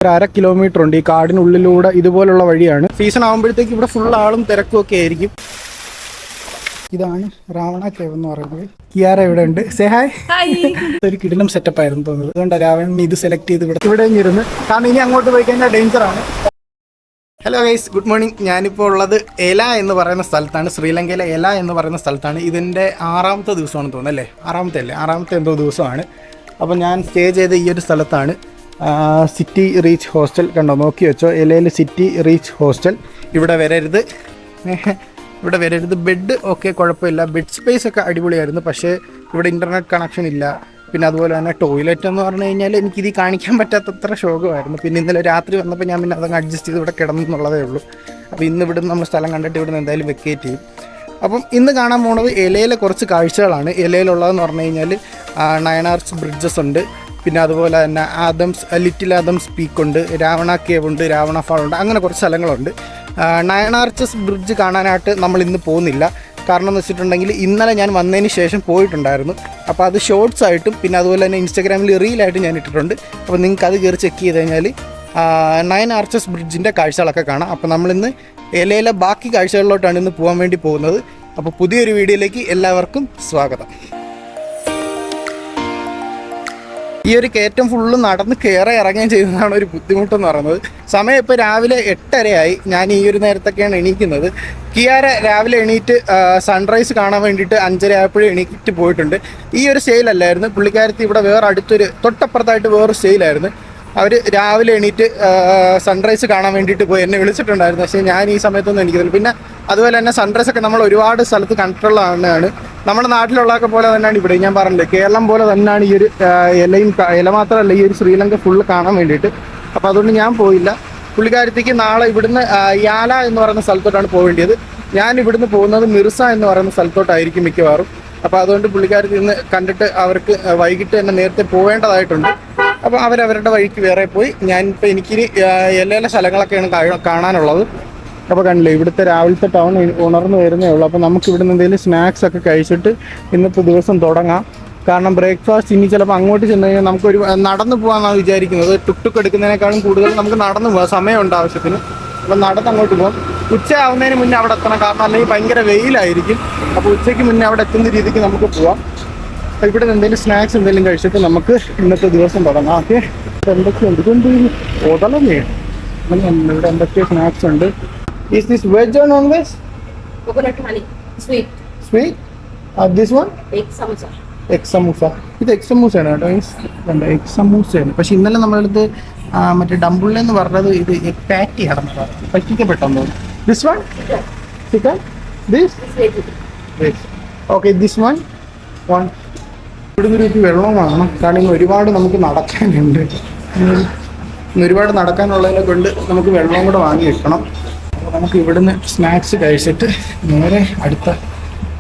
ഒരു 1/2 കിലോമീറ്റർ ഉണ്ട് ഈ കാടിനുള്ളിലൂടെ. ഇതുപോലുള്ള വഴിയാണ്. സീസൺ ആകുമ്പോഴത്തേക്ക് ഇവിടെ ഫുൾ ആളും തിരക്കും ഒക്കെ ആയിരിക്കും. ഇതാണ് രാവണ കേവ് എന്ന് പറയുന്നത്. കിയാര ഇവിടെ ഉണ്ട്. Say hi. ഒരു കിടിലം സെറ്റപ്പ് ആയിരുന്നു തോന്നുന്നത്. അതുകൊണ്ടാണ് രാവണൻ ഇത് സെലക്ട് ചെയ്ത് ഇവിടെ ഇരുന്ന്. കാരണം ഇനി അങ്ങോട്ട് പോയി കഴിഞ്ഞാൽ ഡേഞ്ചറാണ്. Hello guys, good morning. ഞാനിപ്പോൾ ഉള്ളത് എല എന്ന് പറയുന്ന സ്ഥലത്താണ്. ശ്രീലങ്കയിലെ എല എന്ന് പറയുന്ന സ്ഥലത്താണ്. ഇതിൻ്റെ 6ാമത്തെ ദിവസമാണെന്ന് തോന്നുന്നു അല്ലേ? 6ാമത്തെ എന്തോ ദിവസമാണ്. അപ്പോൾ ഞാൻ സ്റ്റേ ചെയ്ത ഈ ഒരു സ്ഥലത്താണ്. City reach hostel. കണ്ടോ, നോക്കി വെച്ചോ, എലയിൽ സിറ്റി റീച്ച് ഹോസ്റ്റൽ. ഇവിടെ വരരുത്, ബെഡ് ഓക്കെ കുഴപ്പമില്ല, ബെഡ് സ്പേസ് ഒക്കെ അടിപൊളിയായിരുന്നു. പക്ഷേ ഇവിടെ ഇൻ്റർനെറ്റ് കണക്ഷൻ ഇല്ല. പിന്നെ അതുപോലെ തന്നെ ടോയ്ലറ്റ് എന്ന് പറഞ്ഞു കഴിഞ്ഞാൽ എനിക്കിത് കാണിക്കാൻ പറ്റാത്തത്ര ശോകമായിരുന്നു. പിന്നെ ഇന്നലെ രാത്രി വന്നപ്പോൾ ഞാൻ പിന്നെ അതങ്ങ് അഡ്ജസ്റ്റ് ചെയ്ത് ഇവിടെ കിടന്നു എന്നുള്ളതേ ഉള്ളൂ. അപ്പോൾ ഇന്ന് ഇവിടുന്ന് നമ്മൾ സ്ഥലം കണ്ടിട്ട് ഇവിടുന്ന് എന്തായാലും വെക്കേറ്റ് ചെയ്യും. അപ്പം ഇന്ന് കാണാൻ പോകുന്നത് എലയിലെ കുറച്ച് കാഴ്ചകളാണ്. എലയിലുള്ളതെന്ന് പറഞ്ഞു കഴിഞ്ഞാൽ നയനാർച്ച് ബ്രിഡ്ജസ് ഉണ്ട്. പിന്നെ അതുപോലെ തന്നെ ലിറ്റിൽ ആദംസ് പീക്കുണ്ട്, രാവണ കേവ് ഉണ്ട്, രാവണ ഫാൾ ഉണ്ട്. അങ്ങനെ കുറച്ച് സ്ഥലങ്ങളുണ്ട്. നയനാർച്ചസ് ബ്രിഡ്ജ് കാണാനായിട്ട് നമ്മൾ ഇന്ന് പോകുന്നില്ല. കാരണം എന്ന് വെച്ചിട്ടുണ്ടെങ്കിൽ ഇന്നലെ ഞാൻ വന്നതിന് ശേഷം പോയിട്ടുണ്ടായിരുന്നു. അപ്പോൾ അത് ഷോർട്സ് ആയിട്ടും പിന്നെ അതുപോലെ തന്നെ ഇൻസ്റ്റാഗ്രാമിൽ റീലായിട്ടും ഞാൻ ഇട്ടിട്ടുണ്ട്. അപ്പോൾ നിങ്ങൾക്ക് അത് കയറി ചെക്ക് ചെയ്ത് കഴിഞ്ഞാൽ നയനാർച്ചസ് ബ്രിഡ്ജിൻ്റെ കാഴ്ചകളൊക്കെ കാണാം. അപ്പോൾ നമ്മളിന്ന് എലയിലെ ബാക്കി കാഴ്ചകളിലോട്ടാണ് ഇന്ന് പോകാൻ വേണ്ടി പോകുന്നത്. അപ്പോൾ പുതിയൊരു വീഡിയോയിലേക്ക് എല്ലാവർക്കും സ്വാഗതം. ഈ ഒരു കയറ്റം ഫുള്ള് നടന്ന് ഇറങ്ങുകയും ചെയ്യുന്നതാണ് ഒരു ബുദ്ധിമുട്ടെന്ന് പറയുന്നത്. സമയം ഇപ്പോൾ രാവിലെ 8:30 ഞാൻ ഈ ഒരു നേരത്തൊക്കെയാണ് എണീക്കുന്നത്. കിയാര രാവിലെ എണീറ്റ് സൺറൈസ് കാണാൻ വേണ്ടിയിട്ട് 5:30 ആയപ്പോഴും എണീറ്റ് പോയിട്ടുണ്ട്. ഈ ഒരു സ്റ്റേയിലല്ലായിരുന്നു പുള്ളിക്കാരത്തി. ഇവിടെ വേറെ തൊട്ടപ്പുറത്തായിട്ട് വേറൊരു സ്റ്റേയിലായിരുന്നു. അവർ രാവിലെ എണീറ്റ് സൺറൈസ് കാണാൻ വേണ്ടിയിട്ട് പോയി. എന്നെ വിളിച്ചിട്ടുണ്ടായിരുന്നു, പക്ഷേ ഞാൻ ഈ സമയത്തൊന്നും എണീക്കുന്നില്ല. പിന്നെ അതുപോലെ തന്നെ സൺറൈസൊക്കെ നമ്മൾ ഒരുപാട് സ്ഥലത്ത് കണ്ടിട്ടുള്ളതാണ്. നമ്മുടെ നാട്ടിലുള്ളതൊക്കെ പോലെ തന്നെയാണ് ഇവിടെ. ഞാൻ പറഞ്ഞില്ലേ, കേരളം പോലെ തന്നെയാണ് ഈ ഒരു എല മാത്രമല്ല ഈ ഒരു ശ്രീലങ്ക ഫുള്ള് കാണാൻ വേണ്ടിയിട്ട്. അപ്പോൾ അതുകൊണ്ട് ഞാൻ പോയില്ല. പുള്ളിക്കാരത്തേക്ക് നാളെ ഇവിടുന്ന് യാല എന്ന് പറയുന്ന സ്ഥലത്തോട്ടാണ് പോകേണ്ടത്. ഞാൻ ഇവിടുന്ന് പോകുന്നത് മിർസ എന്ന് പറയുന്ന സ്ഥലത്തോട്ടായിരിക്കും മിക്കവാറും. അപ്പോൾ അതുകൊണ്ട് പുള്ളിക്കാരത്തിൽ നിന്ന് കണ്ടിട്ട് അവർക്ക് വൈകിട്ട് തന്നെ നേരത്തെ പോവേണ്ടതായിട്ടുണ്ട്. അപ്പോൾ അവരവരുടെ വഴിക്ക് വേറെ പോയി. ഞാനിപ്പോൾ എനിക്കിനി എല്ലാ സ്ഥലങ്ങളൊക്കെയാണ് കാണാനുള്ളത്. അപ്പോൾ കണ്ടില്ലേ, ഇവിടുത്തെ രാവിലത്തെ ടൗൺ ഉണർന്നു വരുന്നേ ഉള്ളൂ. അപ്പോൾ നമുക്ക് ഇവിടുന്ന് എന്തെങ്കിലും സ്നാക്സ് ഒക്കെ കഴിച്ചിട്ട് ഇന്നത്തെ ദിവസം തുടങ്ങാം. കാരണം ബ്രേക്ക്ഫാസ്റ്റ് ഇനി ചിലപ്പോൾ അങ്ങോട്ട് ചെന്ന് കഴിഞ്ഞാൽ നമുക്കൊരു നടന്നു പോകാമെന്നാണ് വിചാരിക്കുന്നത്. ടുക്ക് എടുക്കുന്നതിനേക്കാളും കൂടുതൽ നമുക്ക് നടന്നു പോകാം, സമയമുണ്ട് ആവശ്യത്തിന്. അപ്പോൾ നടന്ന് അങ്ങോട്ട് പോകാം. ഉച്ച ആവുന്നതിന് മുന്നേ അവിടെ എത്തണം, കാരണം അല്ലെങ്കിൽ ഭയങ്കര വെയിലായിരിക്കും. അപ്പോൾ ഉച്ചയ്ക്ക് മുന്നേ അവിടെ എത്തുന്ന രീതിക്ക് നമുക്ക് പോവാം. ഇവിടെ എന്തെങ്കിലും സ്നാക്സ് എന്തെങ്കിലും കഴിച്ചിട്ട് നമുക്ക് ഇന്നത്തെ ദിവസം തുടങ്ങാം. ഓക്കെ, എന്തൊക്കെയുണ്ട് ഇതുകൊണ്ട് ഒതളമേ ഇവിടെ എന്തൊക്കെ സ്നാക്സ് ഉണ്ട്. Is this veg or non-veg? Coconut honey, sweet. Sweet? This one? Egg samosa. Egg samosa. ഇത് എഗ് സമൂസയാണ് കേട്ടോ. എഗ് സമൂസയാണ്. പക്ഷെ ഇന്നലെ നമ്മളടുത്ത് മറ്റേ ഡംബുള്ള എന്ന് പറഞ്ഞത് ഇത് എഗ് പാറ്റി ആണെന്ന് പറഞ്ഞു. പറ്റിക്കപ്പെട്ടെന്ന് തോന്നുന്നു. This one? Chicken? This? Okay, this one? One. ഇവിടുന്ന് ഒരു വെള്ളം വാങ്ങണം. കാരണം ഇന്ന് ഒരുപാട് നമുക്ക് നടക്കാനുണ്ട്. ഇന്ന് ഒരുപാട് നടക്കാനുള്ളതിനെ കൊണ്ട് നമുക്ക് വെള്ളം കൂടെ വാങ്ങി വെക്കണം. നമുക്ക് ഇവിടുന്ന് സ്നാക്സ് കഴിച്ചിട്ട് നേരെ അടുത്ത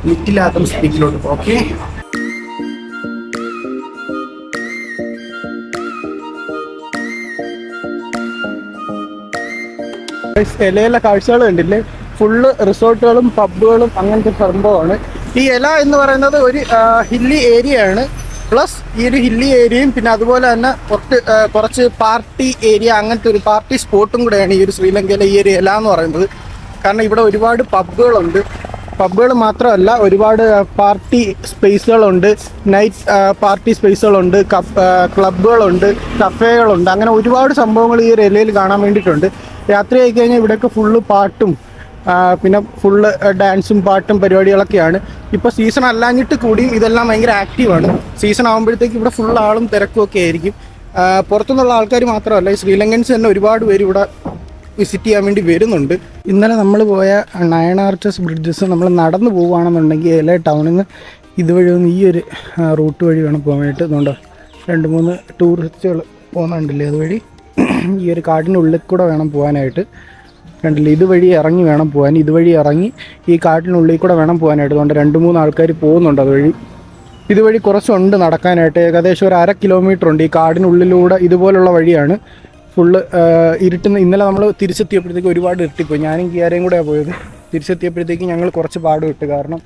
ലിറ്റിൽ ആദംസ് പീക്കിലോട്ട് പോകും. ഓക്കെ, എലയിലെ കാഴ്ചകൾ കണ്ടില്ലേ? ഫുള്ള് റിസോർട്ടുകളും പബ്ബുകളും അങ്ങനത്തെ സംഭവമാണ്. ഈ എല എന്ന് പറയുന്നത് ഒരു ഹില്ലി ഏരിയയാണ്. പ്ലസ് ഈ ഒരു ഹില്ലി ഏരിയയും പിന്നെ അതുപോലെ തന്നെ കുറച്ച് പാർട്ടി ഏരിയ, അങ്ങനത്തെ ഒരു പാർട്ടി സ്പോട്ടും കൂടെയാണ് ഈ ഒരു ശ്രീലങ്കയിലെ ഈ ഒരു എല എന്ന് പറയുന്നത്. കാരണം ഇവിടെ ഒരുപാട് പബ്ബുകളുണ്ട്. പബ്ബുകൾ മാത്രമല്ല, ഒരുപാട് പാർട്ടി സ്പേസുകളുണ്ട്, നൈറ്റ് പാർട്ടി സ്പേസുകളുണ്ട്, ക്ലബ്ബുകളുണ്ട്, കഫേകളുണ്ട്. അങ്ങനെ ഒരുപാട് സംഭവങ്ങൾ ഈ ഒരു എലയിൽ കാണാൻ വേണ്ടിയിട്ടുണ്ട്. രാത്രി ആയി കഴിഞ്ഞാൽ ഇവിടെയൊക്കെ ഫുള്ള് പാട്ടും പിന്നെ ഫുള്ള് ഡാൻസും പാട്ടും പരിപാടികളൊക്കെയാണ്. ഇപ്പോൾ സീസൺ അല്ലാഞ്ഞിട്ട് കൂടി ഇതെല്ലാം ഭയങ്കര ആക്റ്റീവാണ്. സീസൺ ആകുമ്പോഴത്തേക്ക് ഇവിടെ ഫുൾ ആളും തിരക്കും ഒക്കെ ആയിരിക്കും. പുറത്തുനിന്നുള്ള ആൾക്കാർ മാത്രമല്ല, ഈ ശ്രീലങ്കൻസ് തന്നെ ഒരുപാട് പേര് ഇവിടെ വിസിറ്റ് ചെയ്യാൻ വേണ്ടി വരുന്നുണ്ട്. ഇന്നലെ നമ്മൾ പോയ നയനാർച്ചസ് ബ്രിഡ്ജസ് നമ്മൾ നടന്നു പോവുകയാണെന്നുണ്ടെങ്കിൽ എല ടൗണിൽ നിന്ന് ഇതുവഴി ഒന്ന് ഈ ഒരു റൂട്ട് വഴി വേണം പോകാൻ വേണ്ടിയിട്ട്. അതുകൊണ്ട് 2-3 ടൂറിസ്റ്റുകൾ പോകുന്നുണ്ടല്ലേ അതുവഴി. ഈ ഒരു കാടിനുള്ളിൽ കൂടെ വേണം പോകാനായിട്ട്. കണ്ടില്ലേ, ഇതുവഴി ഇറങ്ങി വേണം പോകാൻ. ഇതുവഴി ഇറങ്ങി ഈ കാട്ടിനുള്ളിൽ കൂടെ വേണം പോകാനായിട്ട്. അതുകൊണ്ട് 2-3 ആൾക്കാർ പോകുന്നുണ്ട് അതുവഴി. ഇതുവഴി കുറച്ചുണ്ട് നടക്കാനായിട്ട്. ഏകദേശം ഒരു 1/2 കിലോമീറ്റർ ഉണ്ട് ഈ കാടിനുള്ളിലൂടെ. ഇതുപോലുള്ള വഴിയാണ്. ഫുള്ള് ഇരുട്ടുന്ന. ഇന്നലെ നമ്മൾ തിരിച്ചെത്തിയപ്പോഴത്തേക്ക് ഒരുപാട് ഇരുട്ടിപ്പോയി. ഞാനും കിയാരയും കൂടെയാണ് പോയത്. തിരിച്ചെത്തിയപ്പോഴത്തേക്ക് ഞങ്ങൾ കുറച്ച് പാട് വിട്ടു. കാരണം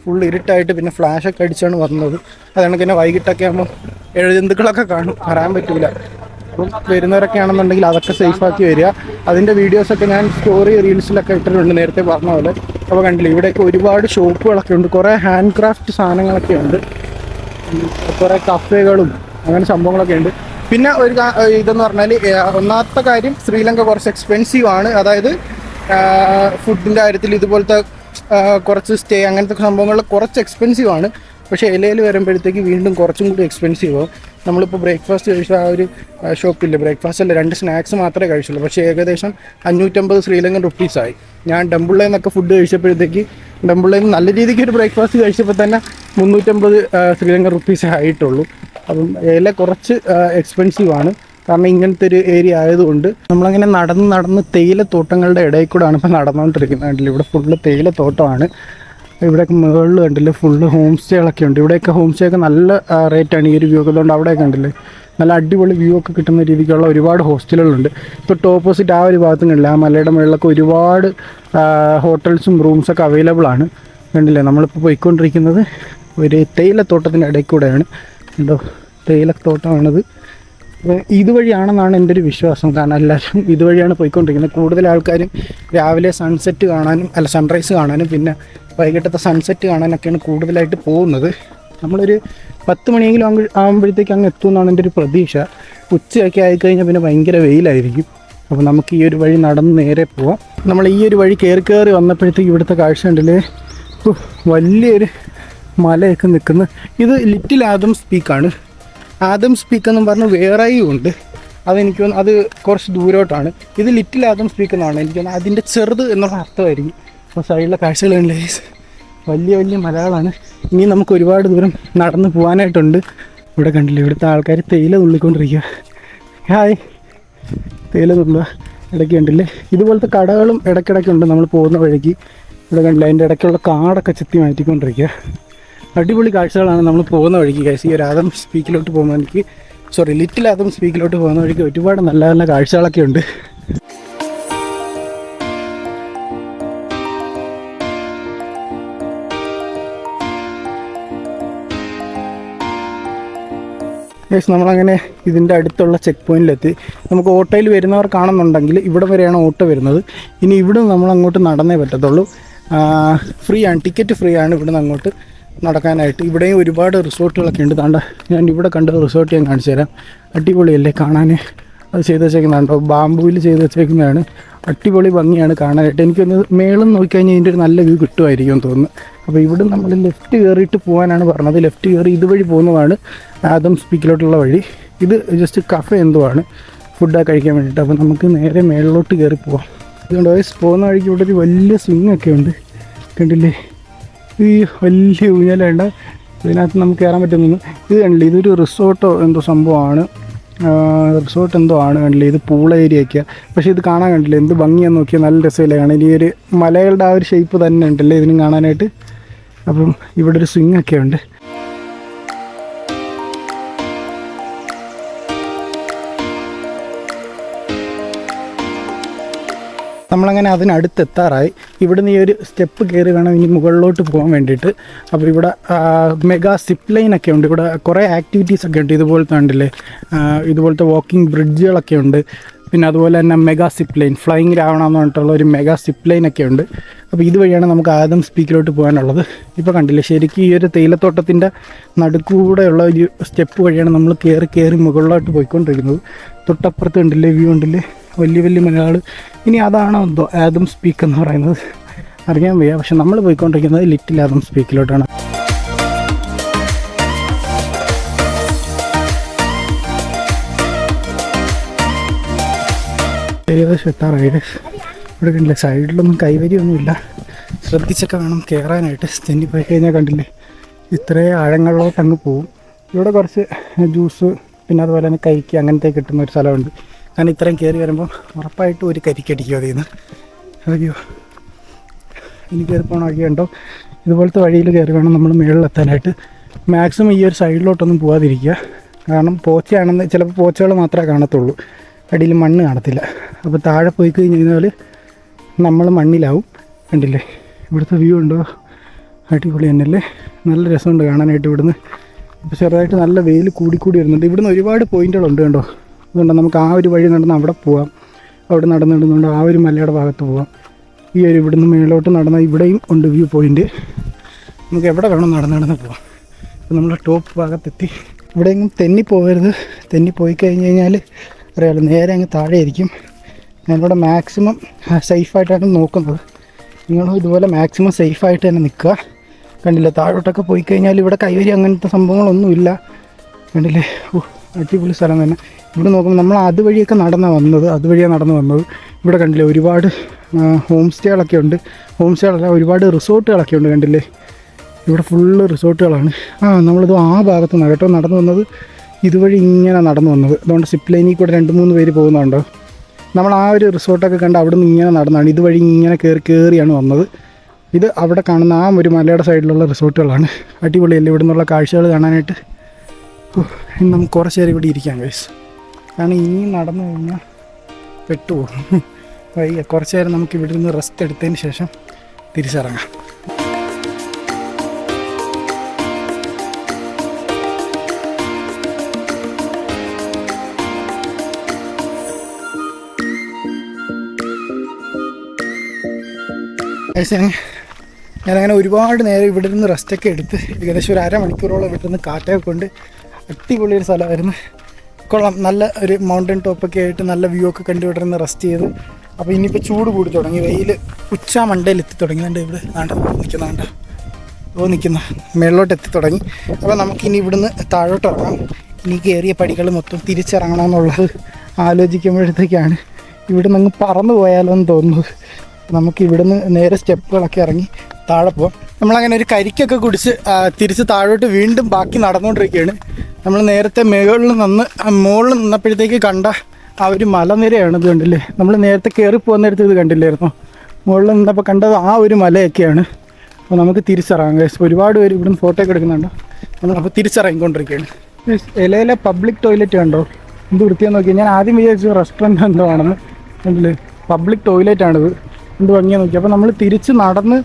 ഫുൾ ഇരുട്ടായിട്ട് പിന്നെ ഫ്ലാഷൊക്കെ അടിച്ചാണ് വന്നത്. അതുകൊണ്ട് തന്നെ വൈകിട്ടൊക്കെ ആകുമ്പോൾ ജന്തുക്കളൊക്കെ കാണും, അറിയാൻ പറ്റില്ല. അപ്പം വരുന്നവരൊക്കെ ആണെന്നുണ്ടെങ്കിൽ അതൊക്കെ സേഫാക്കി വരിക. അതിൻ്റെ വീഡിയോസൊക്കെ ഞാൻ സ്റ്റോറി റീൽസിലൊക്കെ ഇട്ടിട്ടുണ്ട് നേരത്തെ പറഞ്ഞ പോലെ. അപ്പോൾ കണ്ടില്ല, ഇവിടെയൊക്കെ ഒരുപാട് ഷോപ്പുകളൊക്കെ ഉണ്ട്, കുറേ ഹാൻഡ് ക്രാഫ്റ്റ് സാധനങ്ങളൊക്കെ ഉണ്ട്, കുറേ കഫേകളും അങ്ങനെ സംഭവങ്ങളൊക്കെ ഉണ്ട്. പിന്നെ ഒരു ഇതെന്ന് പറഞ്ഞാൽ, ഒന്നാമത്തെ കാര്യം ശ്രീലങ്ക കുറച്ച് എക്സ്പെൻസീവ് ആണ്. അതായത് ഫുഡിൻ്റെ കാര്യത്തിൽ ഇതുപോലത്തെ കുറച്ച് സ്റ്റേ അങ്ങനത്തെ സംഭവങ്ങൾ കുറച്ച് എക്സ്പെൻസീവ് ആണ്. പക്ഷേ ഇലയിൽ വരുമ്പോഴത്തേക്ക് വീണ്ടും കുറച്ചും കൂടി എക്സ്പെൻസീവ് ആവും. നമ്മളിപ്പോൾ ബ്രേക്ക്ഫാസ്റ്റ് കഴിച്ച ആ ഒരു ഷോപ്പില്ല, ബ്രേക്ക്ഫാസ്റ്റ് അല്ല, 2 സ്നാക്സ് മാത്രമേ കഴിച്ചുള്ളൂ. പക്ഷേ ഏകദേശം 550 ശ്രീലങ്കൻ റുപ്പീസായി. ഞാൻ ഡംബുള്ളയിൽ നിന്നൊക്കെ ഫുഡ് കഴിച്ചപ്പോഴത്തേക്ക്, ഡംബുള്ളയിൽ നിന്ന് നല്ല രീതിക്ക് ഒരു ബ്രേക്ക്ഫാസ്റ്റ് കഴിച്ചപ്പോൾ തന്നെ 350 ശ്രീലങ്കൻ റുപ്പീസേ ആയിട്ടുള്ളൂ. അപ്പം ഇല കുറച്ച് എക്സ്പെൻസീവ് ആണ്, കാരണം ഇങ്ങനത്തെ ഒരു ഏരിയ ആയതുകൊണ്ട്. നമ്മളങ്ങനെ നടന്ന് തേയിലത്തോട്ടങ്ങളുടെ ഇടയിൽ കൂടെയാണ് ഇപ്പോൾ നടന്നുകൊണ്ടിരിക്കുന്നത്. കണ്ടില്ല, ഇവിടെ ഫുള്ള് തേയിലത്തോട്ടമാണ്. ഇവിടെയൊക്കെ മുകളിൽ കണ്ടില്ലേ ഫുള്ള് ഹോം സ്റ്റേകളൊക്കെ ഉണ്ട്. ഇവിടെയൊക്കെ ഹോം സ്റ്റേ ഒക്കെ നല്ല റേറ്റാണ് ഈ ഒരു വ്യൂ ഒക്കെ. അതുകൊണ്ട് അവിടെയൊക്കെ കണ്ടില്ലേ നല്ല അടിപൊളി വ്യൂ ഒക്കെ കിട്ടുന്ന രീതിക്കുള്ള ഒരുപാട് ഹോസ്റ്റലുകളുണ്ട്. തൊട്ട് ഓപ്പോസിറ്റ് ആ ഒരു ഭാഗത്തും കണ്ടില്ല, ആ മലയുടെ മുകളിലൊക്കെ ഒരുപാട് ഹോട്ടൽസും റൂംസൊക്കെ അവൈലബിൾ ആണ്. കണ്ടില്ലേ, നമ്മളിപ്പോൾ പോയിക്കൊണ്ടിരിക്കുന്നത് ഒരു തേയിലത്തോട്ടത്തിൻ്റെ ഇടയിൽ കൂടെയാണ്. കണ്ടോ, തേയിലത്തോട്ടമാണത്. ഇതുവഴിയാണെന്നാണ് എൻ്റെ ഒരു വിശ്വാസം, കാരണം എല്ലാവരും ഇതുവഴിയാണ് പോയിക്കൊണ്ടിരിക്കുന്നത്. കൂടുതൽ ആൾക്കാരും രാവിലെ സൺസെറ്റ് കാണാനും, അല്ല സൺറൈസ് കാണാനും, പിന്നെ വൈകിട്ടത്തെ സൺസെറ്റ് കാണാനൊക്കെയാണ് കൂടുതലായിട്ട് പോകുന്നത്. നമ്മളൊരു 10 മണിയെങ്കിലും ആകുമ്പോഴത്തേക്ക് അങ്ങ് എത്തുമെന്നാണ് എൻ്റെ ഒരു പ്രതീക്ഷ. ഉച്ചയൊക്കെ ആയിക്കഴിഞ്ഞാൽ പിന്നെ ഭയങ്കര വെയിലായിരിക്കും. അപ്പോൾ നമുക്ക് ഈ ഒരു വഴി നടന്ന് നേരെ പോവാം. നമ്മൾ ഈ ഒരു വഴി കയറി വന്നപ്പോഴത്തേക്ക് ഇവിടുത്തെ കാഴ്ച ഉണ്ടല്ലേ, വലിയൊരു മലയൊക്കെ നിൽക്കുന്നു. ഇത് ലിറ്റിൽ ആദംസ് പീക്കാണ്. ആദംസ് പീക്ക് എന്നും പറഞ്ഞ് വേറെയും ഉണ്ട്. അതെനിക്ക് തോന്നുന്നു അത് കുറച്ച് ദൂരോട്ടാണ്. ഇത് ലിറ്റിൽ ആദംസ് പീക്ക് എന്നാണ് എനിക്ക് തോന്നുന്നത്. അതിൻ്റെ ചെറുത് എന്നുള്ള അർത്ഥമായിരിക്കും. അപ്പോൾ സൈഡിലെ കാഴ്ചകളുണ്ട്, വലിയ വലിയ മലകളാണ്. ഇനി നമുക്ക് ഒരുപാട് ദൂരം നടന്ന് പോകാനായിട്ടുണ്ട്. ഇവിടെ കണ്ടില്ലേ, ഇവിടുത്തെ ആൾക്കാർ തേയില തുള്ളിക്കൊണ്ടിരിക്കുക. ഹായ്, തേയില തുള്ളുക. ഇടയ്ക്ക് കണ്ടില്ലേ, ഇതുപോലത്തെ കടകളും ഇടയ്ക്കിടയ്ക്കുണ്ട് നമ്മൾ പോകുന്ന വഴിക്ക്. ഇവിടെ കണ്ടില്ല, അതിൻ്റെ ഇടയ്ക്കുള്ള കാടൊക്കെ ചെത്തി മാറ്റിക്കൊണ്ടിരിക്കുക. അടിപൊളി കാഴ്ചകളാണ് നമ്മൾ പോകുന്ന വഴിക്ക് ഗൈസ്. ഈ ഒരു ആദംസ് പീക്കിലോട്ട് പോകുന്ന വഴിക്ക്, ലിറ്റിൽ ആദംസ് പീക്കിലോട്ട് പോകുന്ന വഴിക്ക് ഒരുപാട് നല്ല നല്ല കാഴ്ചകളൊക്കെ ഉണ്ട്. ഗൈസ്, നമ്മളങ്ങനെ ഇതിൻ്റെ അടുത്തുള്ള ചെക്ക് പോയിന്റിലെത്തി. നമുക്ക് ഓട്ടോയിൽ വരുന്നവർക്കാണെന്നുണ്ടെങ്കിൽ ഇവിടെ വരെയാണ് ഓട്ടോ വരുന്നത്. ഇനി ഇവിടെ നമ്മൾ അങ്ങോട്ട് നടന്നേ പറ്റത്തുള്ളൂ. ഫ്രീ ആണ്, ടിക്കറ്റ് ഫ്രീ ആണ് ഇവിടെ നിന്ന് അങ്ങോട്ട് നടക്കാനായിട്ട്. ഇവിടെയും ഒരുപാട് റിസോർട്ടുകളൊക്കെ ഉണ്ട്. താണ്ട ഞാൻ ഇവിടെ കണ്ട റിസോർട്ട് ഞാൻ കാണിച്ചു തരാം. അടിപൊളിയല്ലേ കാണാൻ. അത് ചെയ്ത് വെച്ചേക്കുന്നതാണ്ടോ, ബാമ്പൂവിൽ ചെയ്ത് വെച്ചേക്കുന്നതാണ്. അടിപൊളി ഭംഗിയാണ് കാണാനായിട്ട്. എനിക്കൊന്ന് മേളം നോക്കിക്കഴിഞ്ഞാൽ ഇതിൻ്റെ ഒരു നല്ല വ്യൂ കിട്ടുമായിരിക്കും എന്ന് തോന്നുന്നു. അപ്പോൾ ഇവിടെ നമ്മൾ ലെഫ്റ്റ് കയറിയിട്ട് പോകാനാണ് പറഞ്ഞത്. ലെഫ്റ്റ് കയറി ഇതുവഴി പോകുന്നതാണ് ആദംസ് പീക്കിലോട്ടുള്ള വഴി. ഇത് ജസ്റ്റ് കഫേ എന്തോ ആണ്, ഫുഡൊക്കെ കഴിക്കാൻ വേണ്ടിയിട്ട്. അപ്പോൾ നമുക്ക് നേരെ മേളിലോട്ട് കയറി പോവാം. അതുകൊണ്ട് പോകുന്ന വഴിക്ക് ഇവിടെ ഒരു വലിയ സ്വിങ്ങൊക്കെ ഉണ്ട്, കണ്ടില്ലേ. ഈ വലിയ ഊഞ്ഞാലുണ്ട്, ഇതിനകത്ത് നമുക്ക് കയറാൻ പറ്റുന്നു. ഇത് കണ്ടില്ലേ, ഇതൊരു റിസോർട്ടോ എന്തോ സംഭവമാണ്, റിസോർട്ട് എന്തോ ആണ്. കണ്ടില്ലേ, ഇത് പൂൾ ഏരിയയൊക്കെയാണ്. പക്ഷേ ഇത് കാണാൻ കണ്ടില്ലേ എന്ത് ഭംഗിയാന്ന് നോക്കിയാൽ നല്ല രസമില്ല കാണാൻ. ഈ ഒരു മലകളുടെ ആ ഒരു ഷേപ്പ് തന്നെ ഉണ്ടല്ലേ ഇതിനും കാണാനായിട്ട്. അപ്പം ഇവിടെ ഒരു സ്വിങ്ങൊക്കെ ഉണ്ട്. നമ്മളങ്ങനെ അതിനടുത്തെത്താറായി. ഇവിടുന്ന് ഈ ഒരു സ്റ്റെപ്പ് കയറി വേണം ഇനി മുകളിലോട്ട് പോകാൻ വേണ്ടിയിട്ട്. അപ്പോൾ ഇവിടെ മെഗാ സിപ്പ് ലൈനൊക്കെ ഉണ്ട്. ഇവിടെ കുറേ ആക്ടിവിറ്റീസൊക്കെ ഉണ്ട്. ഇതുപോലത്തെ ഉണ്ടല്ലേ, ഇതുപോലത്തെ വാക്കിംഗ് ബ്രിഡ്ജുകളൊക്കെ ഉണ്ട്. പിന്നെ അതുപോലെ തന്നെ മെഗാ സിപ്പ് ലൈൻ, ഫ്ലൈയിങ് രാവണമെന്ന് പറഞ്ഞിട്ടുള്ള ഒരു മെഗാ സിപ്പ് ലൈനൊക്കെ ഉണ്ട്. അപ്പോൾ ഇതുവഴിയാണ് നമുക്ക് ആദംസ് പീക്കിലോട്ട് പോകാനുള്ളത്. ഇപ്പോൾ കണ്ടില്ലേ, ശരിക്കും ഈ ഒരു തേയിലത്തോട്ടത്തിൻ്റെ നടുക്കൂടെയുള്ള ഒരു സ്റ്റെപ്പ് വഴിയാണ് നമ്മൾ കയറി മുകളിലോട്ട് പോയിക്കൊണ്ടിരിക്കുന്നത്. തൊട്ടപ്പുറത്ത് കണ്ടില്ലേ വ്യൂ ഉണ്ടല്ലേ, വലിയ വലിയ മലകൾ. ഇനി അതാണോ എന്തോ ആദംസ് പീക്ക് എന്ന് പറയുന്നത്, അറിയാൻ വയ്യ. പക്ഷെ നമ്മൾ പോയിക്കൊണ്ടിരിക്കുന്നത് ലിറ്റിൽ ആദംസ് പീക്കിലോട്ടാണ്. ഏകദേശം എത്താറായി. ഇവിടെ കണ്ടില്ലേ, സൈഡിലൊന്നും കൈവരിയൊന്നുമില്ല, ശ്രദ്ധിച്ചൊക്കെ വേണം കയറാനായിട്ട്. തെന്നി പോയി കഴിഞ്ഞാൽ കണ്ടില്ലേ ഇത്രയും ആഴങ്ങളിലോട്ട് അങ്ങ് പോവും. ഇവിടെ കുറച്ച് ജ്യൂസ് പിന്നെ അതുപോലെ തന്നെ കരിക്ക് അങ്ങനത്തെ കിട്ടുന്ന ഒരു സ്ഥലമുണ്ട്. കാരണം ഇത്രയും കയറി വരുമ്പോൾ ഉറപ്പായിട്ടും ഒരു കരിക്കടിക്കും അതിൽ നിന്ന്. അയ്യോ, ഇനി കയറി പോകണമൊക്കെ ഉണ്ടോ. ഇതുപോലത്തെ വഴിയിൽ കയറി വേണം നമ്മൾ മുകളിലെത്താനായിട്ട്. മാക്സിമം ഈ ഒരു സൈഡിലോട്ടൊന്നും പോകാതിരിക്കുക, കാരണം പോച്ചയാണെന്ന് ചിലപ്പോൾ പോച്ചകൾ മാത്രമേ കാണത്തുള്ളൂ, അടിയിൽ മണ്ണ് കാണത്തില്ല. അപ്പോൾ താഴെ പോയി കഴിഞ്ഞാൽ നമ്മൾ മണ്ണിലാവും. കണ്ടില്ലേ ഇവിടുത്തെ വ്യൂ ഉണ്ടോ, അടിപൊളി തന്നെയല്ലേ, നല്ല രസമുണ്ട് കാണാനായിട്ട്. ഇവിടുന്ന് ഇപ്പോൾ ചെറുതായിട്ട് നല്ല വെയിൽ കൂടി വരുന്നുണ്ട്. ഇവിടുന്ന് ഒരുപാട് പോയിന്റുകളുണ്ട് കണ്ടോ, അതുകൊണ്ട് നമുക്ക് ആ ഒരു വഴി നടന്ന് അവിടെ പോവാം. അവിടെ നടന്നിടുന്നുണ്ട് ആ ഒരു മലയുടെ ഭാഗത്ത് പോവാം. ഈ ഒരു ഇവിടുന്ന് മേലോട്ട് നടന്ന ഇവിടെയും ഉണ്ട് വ്യൂ പോയിൻ്റ്. നമുക്ക് എവിടെ വേണം നടന്ന് പോവാം. അപ്പോൾ നമ്മൾ ടോപ്പ് ഭാഗത്തെത്തി. ഇവിടെയെങ്കിലും തെന്നിപ്പോകരുത്. തെന്നിപ്പോയി കഴിഞ്ഞ് കഴിഞ്ഞാൽ അറിയാമല്ലോ നേരെ അങ്ങ് താഴെ ആയിരിക്കും. ഞാനിവിടെ മാക്സിമം സേഫായിട്ടാണ് നോക്കുന്നത്. നിങ്ങളും ഇതുപോലെ മാക്സിമം സേഫായിട്ട് തന്നെ നിൽക്കുക. കണ്ടില്ലേ, താഴോട്ടൊക്കെ പോയി കഴിഞ്ഞാൽ ഇവിടെ കൈവരി അങ്ങനത്തെ സംഭവങ്ങളൊന്നുമില്ല. കണ്ടില്ലേ, അടിപൊളി സ്ഥലം തന്നെ. ഇവിടെ നോക്കുമ്പോൾ നമ്മൾ അതുവഴിയൊക്കെ അതുവഴിയാണ് നടന്നു വന്നത്. ഇവിടെ കണ്ടില്ലേ ഒരുപാട് ഹോം സ്റ്റേകളൊക്കെ ഉണ്ട്. ഹോം സ്റ്റേകളല്ല, ഒരുപാട് റിസോർട്ടുകളൊക്കെ ഉണ്ട്. കണ്ടില്ലേ, ഇവിടെ ഫുള്ള് റിസോർട്ടുകളാണ്. നമ്മളിത് ആ ഭാഗത്ത് നിന്ന് കേട്ടോ നടന്നു വന്നത്. ഇതുവഴി ഇങ്ങനെ നടന്നു വന്നത്. അതുകൊണ്ട് സിപ്പ് ലൈനിൽ കൂടെ 2-3 പേര് പോകുന്നുണ്ടോ. നമ്മൾ ആ ഒരു റിസോർട്ടൊക്കെ കണ്ട് അവിടെ നിന്ന് ഇങ്ങനെ നടന്നാണ്. ഇതുവഴി ഇങ്ങനെ കയറിയാണ് വന്നത്. ഇത് അവിടെ കാണുന്ന ആ ഒരു മലയുടെ സൈഡിലുള്ള റിസോർട്ടുകളാണ്. അടിപൊളിയല്ലേ ഇവിടെ നിന്നുള്ള കാഴ്ചകൾ കാണാനായിട്ട്. നമുക്ക് കുറച്ച് നേരം ഇവിടെ ഇരിക്കാം ഗൈസ്. കാരണം ഇനി നടന്നു കഴിഞ്ഞാൽ പെട്ടുപോകും. വയ്യ, കുറച്ച് നേരം നമുക്ക് ഇവിടെ നിന്ന് റെസ്റ്റ് എടുത്തതിന് ശേഷം തിരിച്ചിറങ്ങാം. ഞാനങ്ങനെ ഒരുപാട് നേരം ഇവിടെ നിന്ന് റെസ്റ്റൊക്കെ എടുത്ത് ഏകദേശം ഒരു അരമണിക്കൂറോളം ഇവിടെ നിന്ന് കാറ്റൊക്കെ കൊണ്ട് അടിപൊളിയൊരു സ്ഥലമായിരുന്നു. കൊള്ളാം. നല്ല ഒരു മൗണ്ടൻ ടോപ്പൊക്കെ ആയിട്ട് നല്ല വ്യൂ ഒക്കെ കണ്ടു ഇവിടെ നിന്ന് റെസ്റ്റ് ചെയ്ത്. അപ്പോൾ ഇനിയിപ്പോൾ ചൂട് കൂടി തുടങ്ങി. വെയിൽ ഉച്ച മണ്ടയിൽ എത്തി തുടങ്ങിയുണ്ട്. ഇവിടെ നിൽക്കുന്ന മേളിലോട്ട് എത്തി തുടങ്ങി. അപ്പോൾ നമുക്കിനി ഇവിടുന്ന് താഴോട്ട് ഇറങ്ങാം. ഇനി കയറിയ പടികൾ മൊത്തം തിരിച്ചിറങ്ങണമെന്നുള്ളത് ആലോചിക്കുമ്പോഴത്തേക്കാണ് ഇവിടെ നിന്ന് അങ്ങ് പറന്നു പോയാലോ എന്ന് തോന്നുന്നത്. നമുക്ക് ഇവിടുന്ന് നേരെ സ്റ്റെപ്പുകളൊക്കെ ഇറങ്ങി താഴെ പോവാം. നമ്മളങ്ങനെ ഒരു കരിക്കൊക്കെ കുടിച്ച് തിരിച്ച് താഴോട്ട് വീണ്ടും ബാക്കി നടന്നുകൊണ്ടിരിക്കുകയാണ്. നമ്മൾ നേരത്തെ മുകളിൽ നിന്നപ്പോഴത്തേക്ക് കണ്ട ആ ഒരു മലനിരയാണ്. ഇത് കണ്ടില്ലേ, നമ്മൾ നേരത്തെ കയറി പോകുന്നിടത്ത് ഇത് കണ്ടില്ലായിരുന്നു. മുകളിൽ നിന്നപ്പോൾ കണ്ടത് ആ ഒരു മലയൊക്കെയാണ്. അപ്പോൾ നമുക്ക് തിരിച്ചിറങ്ങാം ഗൈസ്. ഒരുപാട് പേര് ഇവിടുന്ന് ഫോട്ടോ ഒക്കെ എടുക്കുന്നുണ്ടോ. നമ്മളപ്പോൾ തിരിച്ചിറങ്ങിക്കൊണ്ടിരിക്കുകയാണ്. ഇലയിലെ പബ്ലിക് ടോയ്ലറ്റ് കണ്ടോ, എന്ത് വൃത്തിയാന്ന് നോക്കി. ഞാൻ ആദ്യം വിചാരിച്ചു റെസ്റ്റോറൻറ്റ് എന്തോ ആണെന്ന്. കണ്ടില്ലേ, പബ്ലിക് ടോയ്ലറ്റാണിത്. എന്ത് ഭംഗിയാന്ന് നോക്കി. അപ്പോൾ നമ്മൾ തിരിച്ച് നടന്ന്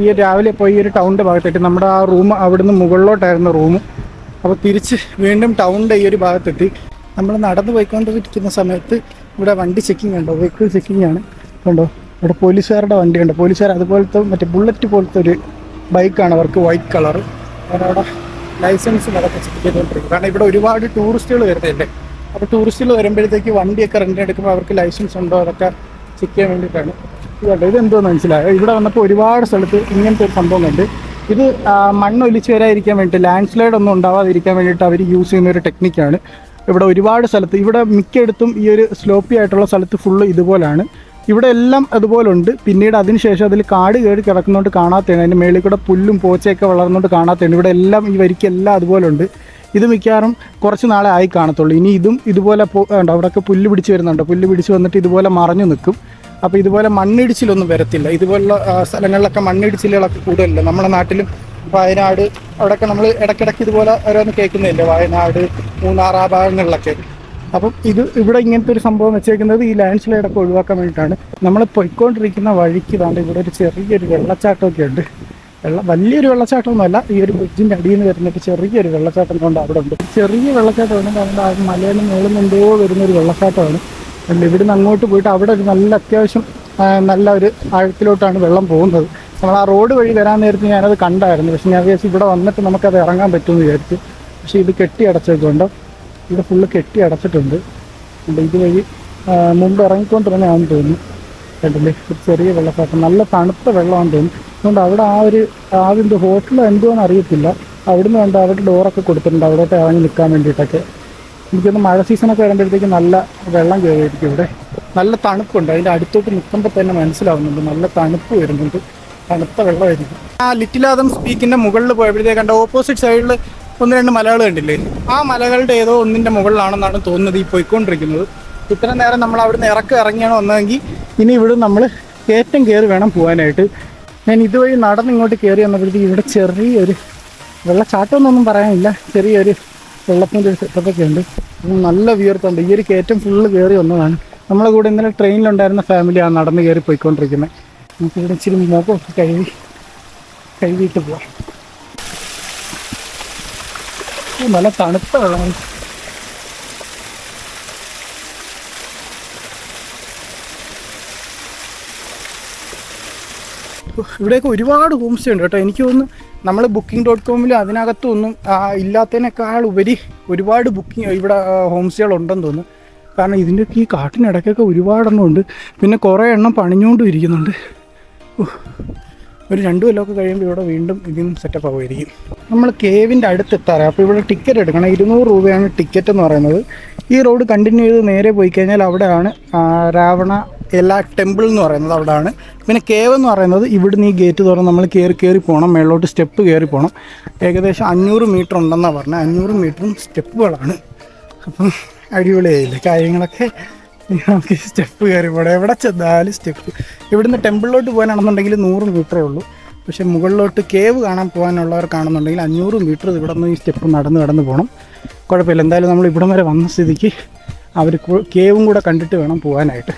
ഈ രാവിലെ പോയി ഈ ഒരു ടൗണിൻ്റെ ഭാഗത്തെത്തി. നമ്മുടെ ആ റൂം അവിടുന്ന് മുകളിലോട്ടായിരുന്നു റൂം. അപ്പോൾ തിരിച്ച് വീണ്ടും ടൗണിൻ്റെ ഈ ഒരു ഭാഗത്തെത്തി. നമ്മൾ നടന്നു പോയിക്കൊണ്ടിരിക്കുന്ന സമയത്ത് ഇവിടെ വണ്ടി ചെക്കിങ് ഉണ്ടോ, വെഹിക്കിൾ ചെക്കിങ് ആണ്. കണ്ടോ, ഇവിടെ പോലീസുകാരുടെ വണ്ടിയുണ്ട്. പോലീസുകാർ അതുപോലത്തെ മറ്റേ ബുള്ളറ്റ് പോലത്തെ ഒരു ബൈക്കാണ് അവർക്ക്, വൈറ്റ് കളർ. അവരവിടെ ലൈസൻസ് അതൊക്കെ ചെക്ക് ചെയ്തുകൊണ്ടിരിക്കും. കാരണം ഇവിടെ ഒരുപാട് ടൂറിസ്റ്റുകൾ വരുന്നില്ലേ. അപ്പോൾ ടൂറിസ്റ്റുകൾ വരുമ്പോഴത്തേക്ക് വണ്ടിയൊക്കെ റെൻ്റ് എടുക്കുമ്പോൾ അവർക്ക് ലൈസൻസ് ഉണ്ടോ അതൊക്കെ ചെക്ക് ചെയ്യാൻ വേണ്ടിയിട്ടാണ്. ഇതെന്തോന്ന് മനസ്സിലായോ, ഇവിടെ വന്നപ്പോൾ ഒരുപാട് സ്ഥലത്ത് ഇങ്ങനത്തെ ഒരു സംഭവം കണ്ട്. ഇത് മണ്ണൊലിച്ച് വരാതിരിക്കാൻ വേണ്ടിയിട്ട്, ലാൻഡ് സ്ലൈഡ് ഒന്നും ഉണ്ടാവാതിരിക്കാൻ വേണ്ടിയിട്ട് അവർ യൂസ് ചെയ്യുന്ന ഒരു ടെക്നിക്കാണ്. ഇവിടെ ഒരുപാട് സ്ഥലത്ത്, ഇവിടെ മിക്കയിടത്തും ഈ ഒരു സ്ലോപ്പി ആയിട്ടുള്ള സ്ഥലത്ത് ഫുള്ള് ഇതുപോലാണ്. ഇവിടെ എല്ലാം അതുപോലുണ്ട്. പിന്നീട് അതിനുശേഷം അതിൽ കാട് കയറി കിടക്കുന്നതുകൊണ്ട് കാണാത്തതാണ്. അതിൻ്റെ മേളിൽ കൂടെ പുല്ലും പോച്ചയൊക്കെ വളർന്നുകൊണ്ട് കാണാത്തതാണ്. ഇവിടെ എല്ലാം ഈ വരിക്കെല്ലാം അതുപോലുണ്ട്. ഇത് മിക്കവാറും കുറച്ച് നാളെ ആയി കാണത്തുള്ളൂ. ഇനി ഇതും ഇതുപോലെ അവിടെയൊക്കെ പുല്ല് പിടിച്ച് വരുന്നുണ്ട്. പുല്ല് പിടിച്ച് വന്നിട്ട് ഇതുപോലെ മറഞ്ഞു നിൽക്കും. അപ്പോൾ ഇതുപോലെ മണ്ണിടിച്ചിലൊന്നും വരത്തില്ല. ഇതുപോലുള്ള സ്ഥലങ്ങളിലൊക്കെ മണ്ണിടിച്ചിലുകളൊക്കെ കൂടുതലില്ല. നമ്മുടെ നാട്ടിലും വയനാട് അവിടെയൊക്കെ നമ്മൾ ഇടയ്ക്കിടയ്ക്ക് ഇതുപോലെ ഓരോന്ന് കേൾക്കുന്നില്ലേ, വയനാട്, മൂന്നാർ ആ ഭാഗങ്ങളിലൊക്കെ. അപ്പം ഇവിടെ ഇങ്ങനത്തെ ഒരു സംഭവം വെച്ചേക്കുന്നത് ഈ ലാൻഡ് സ്ലൈഡൊക്കെ ഒഴിവാക്കാൻ വേണ്ടിയിട്ടാണ്. നമ്മൾ പോയിക്കൊണ്ടിരിക്കുന്ന വഴിക്ക് ഇതാണ്ട് ഇവിടെ ഒരു ചെറിയൊരു വെള്ളച്ചാട്ടമൊക്കെ ഉണ്ട്. വലിയൊരു വെള്ളച്ചാട്ടമൊന്നുമല്ല, ഈ ഒരു ബ്രിഡ്ജിൻ്റെ അടിയിൽ നിന്ന് വരുന്നിട്ട് ചെറിയൊരു വെള്ളച്ചാട്ടം കൊണ്ട് അവിടെ ഉണ്ട്. ചെറിയ വെള്ളച്ചാട്ടമാണ്. കാരണം ആ മലയിൽ മുകളിൽ എന്തോ വരുന്നൊരു വെള്ളച്ചാട്ടമാണ്. ഇവിടുന്ന് അങ്ങോട്ട് പോയിട്ട് അവിടെ ഒരു നല്ല അത്യാവശ്യം നല്ല ഒരു ആഴത്തിലോട്ടാണ് വെള്ളം പോകുന്നത്. നമ്മൾ ആ റോഡ് വഴി വരാൻ നേരത്ത് ഞാനത് കണ്ടായിരുന്നു. പക്ഷെ ഞാൻ വിചാരിച്ചു ഇവിടെ വന്നിട്ട് നമുക്കത് ഇറങ്ങാൻ പറ്റുമെന്ന് വിചാരിച്ചു. പക്ഷേ ഇത് കെട്ടി അടച്ചേക്കുണ്ട്. ഇവിടെ ഫുള്ള് കെട്ടി അടച്ചിട്ടുണ്ട്. ഇതുവഴി മുമ്പ് ഇറങ്ങിക്കൊണ്ടിരുന്നതാണെന്ന് തോന്നുന്നു. കണ്ടില്ലേ, ഒരു ചെറിയ വെള്ളച്ചാട്ടം, നല്ല തണുത്ത വെള്ളമാണെന്ന് തോന്നുന്നു. അതുകൊണ്ട് അവിടെ ആ ഒരു ആദ്യം ഹോട്ടലോ എന്തോന്ന് അറിയത്തില്ല, അവിടുന്ന് കണ്ട് അവിടെ ഡോറൊക്കെ കൊടുത്തിട്ടുണ്ട് അവിടോട്ട് ഇറങ്ങി നിൽക്കാൻ വേണ്ടിയിട്ടൊക്കെ. എനിക്കൊന്ന് മഴ സീസണൊക്കെ വരുമ്പോഴത്തേക്ക് നല്ല വെള്ളം കയറിയിരിക്കും. ഇവിടെ നല്ല തണുപ്പുണ്ട്. അതിൻ്റെ അടുത്തോട്ട് നിൽക്കുമ്പോൾ തന്നെ മനസ്സിലാവുന്നുണ്ട് നല്ല തണുപ്പ് വരുന്നുണ്ട്, തണുത്ത വെള്ളമായിരിക്കും. ആ ലിറ്റിൽ ആദം പീക്കിൻ്റെ മുകളിൽ പോയപ്പോഴത്തേക്ക് കണ്ട ഓപ്പോസിറ്റ് സൈഡിൽ 1-2 മലകൾ കണ്ടില്ലേ, ആ മലകളുടെ ഏതോ ഒന്നിൻ്റെ മുകളിലാണെന്നാണ് തോന്നുന്നത് ഈ പോയിക്കൊണ്ടിരിക്കുന്നത്. ഇത്രയും നേരം നമ്മൾ അവിടുന്ന് ഇറങ്ങിയാണ് വന്നതെങ്കിൽ ഇനി ഇവിടെ നമ്മൾ കയറ്റം കയറി വേണം പോകാനായിട്ട്. ഞാൻ ഇതുവഴി നടന്നിങ്ങോട്ട് കയറി വന്നപ്പോഴത്തേക്ക് ഇവിടെ ചെറിയൊരു വെള്ളച്ചാട്ടമൊന്നും പറയാനില്ല, ചെറിയൊരു വെള്ളത്തിൻ്റെ ഒരു സെറ്റപ്പൊക്കെ ഉണ്ട്. നല്ല വിയർത്തുണ്ട്. ഈ ഒരു കയറ്റം ഫുള്ള് കയറി വന്നതാണ്. നമ്മളെ കൂടെ ഇന്നലെ ട്രെയിനിലുണ്ടായിരുന്ന ഫാമിലിയാണ് നടന്ന് കയറി പോയിക്കൊണ്ടിരിക്കുന്നത്. നമുക്കിവിടെ ഇച്ചിരി മുഖമൊക്കെ കഴുകിയിട്ട് പോവാം. നല്ല തണുത്ത വെള്ളമാണ്. ഇവിടെയൊക്കെ ഒരുപാട് ഹോം സ്റ്റേ ഉണ്ട് കേട്ടോ. എനിക്ക് തോന്നുന്നു നമ്മൾ booking.com അതിനകത്തും ഒന്നും ഇല്ലാത്തതിനേക്കാൾ ഉപരി ഒരുപാട് ഇവിടെ ഹോം സ്റ്റേകളുണ്ടെന്ന് തോന്നുന്നു. കാരണം ഇതിൻ്റെയൊക്കെ ഈ കാട്ടിനിടയ്ക്കൊക്കെ ഒരുപാടെണ്ണം ഉണ്ട്. പിന്നെ കുറേ എണ്ണം പണിഞ്ഞുകൊണ്ടും ഇരിക്കുന്നുണ്ട്. ഒരു 2 കൊല്ലമൊക്കെ കഴിയുമ്പോൾ ഇവിടെ വീണ്ടും ഇതിനും സെറ്റപ്പ് ആവുമായിരിക്കും. നമ്മൾ കേവിൻ്റെ അടുത്തെത്താറാണ്. അപ്പോൾ ഇവിടെ ടിക്കറ്റ് എടുക്കണം. 200 രൂപയാണ് ടിക്കറ്റ് എന്ന് പറയുന്നത്. ഈ റോഡ് കണ്ടിന്യൂ ചെയ്ത് നേരെ പോയി കഴിഞ്ഞാൽ അവിടെയാണ് രാവണ എല്ലാ ടെമ്പിൾ എന്ന് പറയുന്നത് അവിടെയാണ്. പിന്നെ കേവ് എന്ന് പറയുന്നത് ഇവിടുന്ന് ഈ ഗേറ്റ് തുറന്ന് നമ്മൾ കയറി പോകണം. മേളിലോട്ട് സ്റ്റെപ്പ് കയറി പോകണം. ഏകദേശം 500 മീറ്റർ ഉണ്ടെന്നാണ് പറഞ്ഞത്. 500 മീറ്ററും സ്റ്റെപ്പുകളാണ്. അപ്പം അടിപൊളിയായില്ലേ കാര്യങ്ങളൊക്കെ. നമുക്ക് സ്റ്റെപ്പ് കയറി പോകണം. എവിടെ ചെന്നാലും സ്റ്റെപ്പ്. ഇവിടുന്ന് ടെമ്പിളിലോട്ട് പോകാനാണെന്നുണ്ടെങ്കിൽ 100 മീറ്ററേ ഉള്ളൂ. പക്ഷേ മുകളിലോട്ട് കേവ് കാണാൻ പോകാനുള്ളവർക്കാണെന്നുണ്ടെങ്കിൽ 500 മീറ്റർ ഇവിടെ നിന്ന് ഈ സ്റ്റെപ്പ് നടന്ന് പോകണം. കുഴപ്പമില്ല. എന്തായാലും നമ്മൾ ഇവിടം വരെ വന്ന സ്ഥിതിക്ക് അവർ കേവും കൂടെ കണ്ടിട്ട് വേണം പോകാനായിട്ട്.